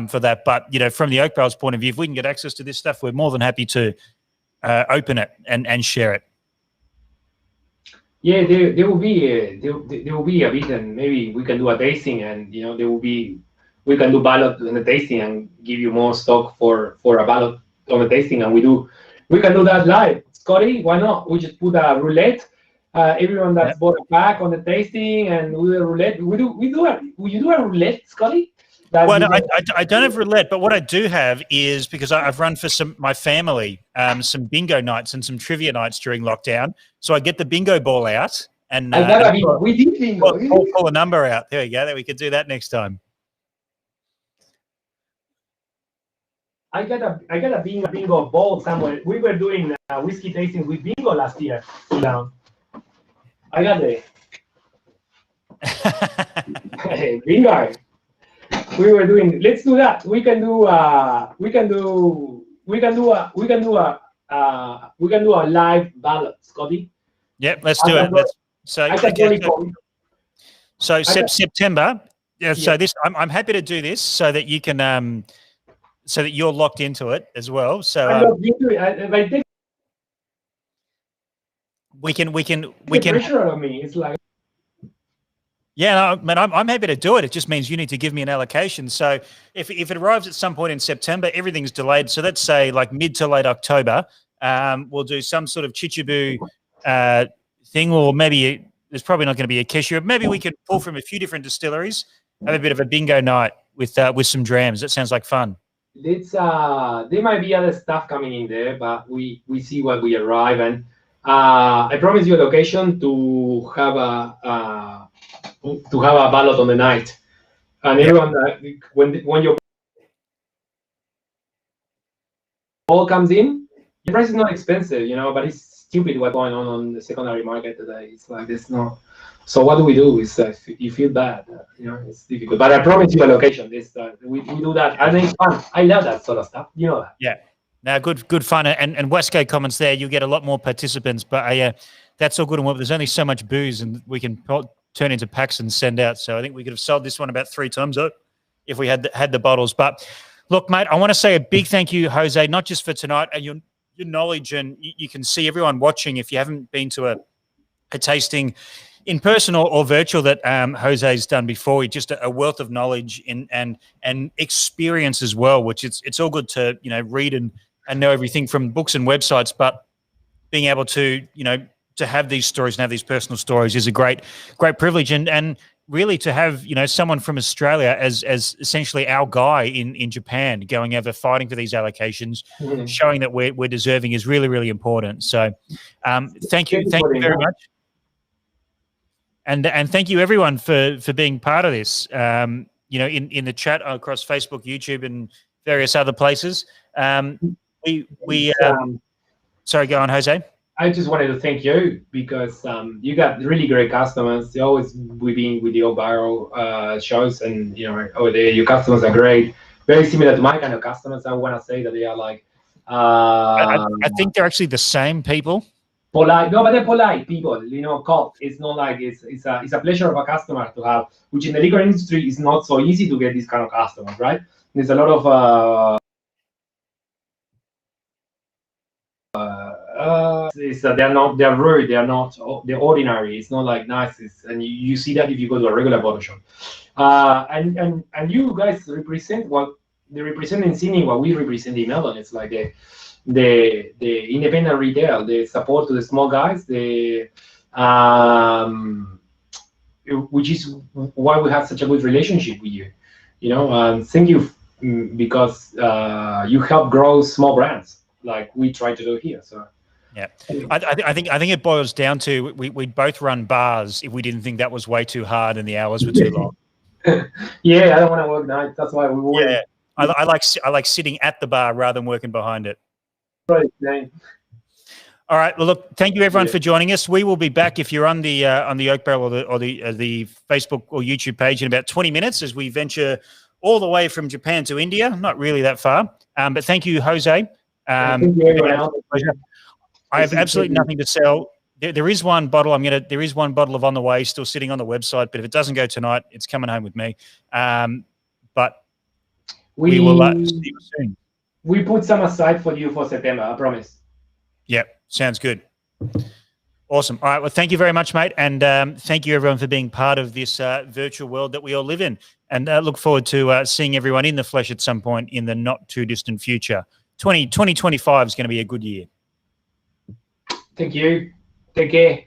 for that. But, from the Oak Barrel's point of view, if we can get access to this stuff, we're more than happy to open it and share it. Yeah, there will be a bit, and maybe we can do a tasting, and we can do ballot on the tasting and give you more stock for a ballot on the tasting, and we can do that live. Scotty, why not? We just put a roulette. Everyone that's bought a pack on the tasting, and we do a roulette. Will you do a roulette, Scotty? Well, no, I don't have roulette, but what I do have is, because I've run for my family some bingo nights and some trivia nights during lockdown. So I get the bingo ball out and we did bingo. Pull a number out. There we go. We could do that next time. I got a bingo ball somewhere. We were doing whiskey tastings with bingo last year. I got it. Bingo. we were doing. Let's do that. We can do a live ballot, Scotty. Yep, let's do it. September. Yeah. So this, I'm happy to do this so that you can, so that you're locked into it as well. So I'm locked into it. we can pressure on me. It's like. Yeah, no, man, I'm happy to do it. It just means you need to give me an allocation. So if it arrives at some point in September, everything's delayed. So let's say like mid to late October, we'll do some sort of Chichibu thing, or maybe there's probably not going to be a Keshu. Maybe we can pull from a few different distilleries, have a bit of a bingo night with some drams. That sounds like fun. Let's there might be other stuff coming in there, but we see what we arrive, and I promise you a location to have a ballot on the night, and everyone when your ball comes in, the price is not expensive, but it's stupid what's going on the secondary market today. It's like there's no. So what do we do? Is you feel bad, it's difficult. But I promise you a location. This we do that, and it's fun. I love that sort of stuff. You know that. Yeah. Now, good fun, and Westgate comments there. You get a lot more participants, but that's all good and well. But there's only so much booze, and we can turn into packs and send out. So I think we could have sold this one about 3 times if we had the bottles. But look, mate, I want to say a big thank you, Jose, not just for tonight and your knowledge, and you can see everyone watching if you haven't been to a tasting in person or virtual that Jose's done before. Just a wealth of knowledge and experience as well, which it's all good to read and know everything from books and websites, but being able to to have these stories and have these personal stories is a great privilege, and really to have someone from Australia as essentially our guy in Japan, going over fighting for these allocations, showing that we're deserving is really, really important. So thank you very much. And thank you everyone for being part of this. In the chat across Facebook, YouTube, and various other places. Sorry, go on, Jose. I just wanted to thank you because you got really great customers. You're always been with the Oak Barrel shows, and over there your customers are great. Very similar to my kind of customers. I want to say that they are like. I think they're actually the same people. Polite, no, but they're polite people. Cold. It's not like it's a pleasure of a customer to have, which in the liquor industry is not so easy to get these kind of customers, right? There's a lot of. They're rude. They're ordinary. It's not like nice. And you see that if you go to a regular bottle shop. And you guys represent what they represent in Sydney, what we represent in Melbourne. It's like the independent retail, the support to the small guys, which is why we have such a good relationship with you. Thank you because you help grow small brands like we try to do here. So. Yeah, I think it boils down to we'd both run bars if we didn't think that was way too hard and the hours were too long. Yeah, I don't want to work nights. That's why we work. Yeah, I like sitting at the bar rather than working behind it. Right. All right. Well, look, thank you everyone for joining us. We will be back if you're on the Oak Barrel or the Facebook or YouTube page in about 20 minutes as we venture all the way from Japan to India. Not really that far, but thank you, Jose. Thank you, everyone. I have absolutely nothing to sell. There is one bottle. There is one bottle of On the Way still sitting on the website, but if it doesn't go tonight, it's coming home with me. But we will see you soon. We put some aside for you for September. I promise. Yeah, sounds good. Awesome. All right. Well, thank you very much, mate, and thank you everyone for being part of this virtual world that we all live in. And look forward to seeing everyone in the flesh at some point in the not too distant future. 2025 is going to be a good year. Thank you. Take care.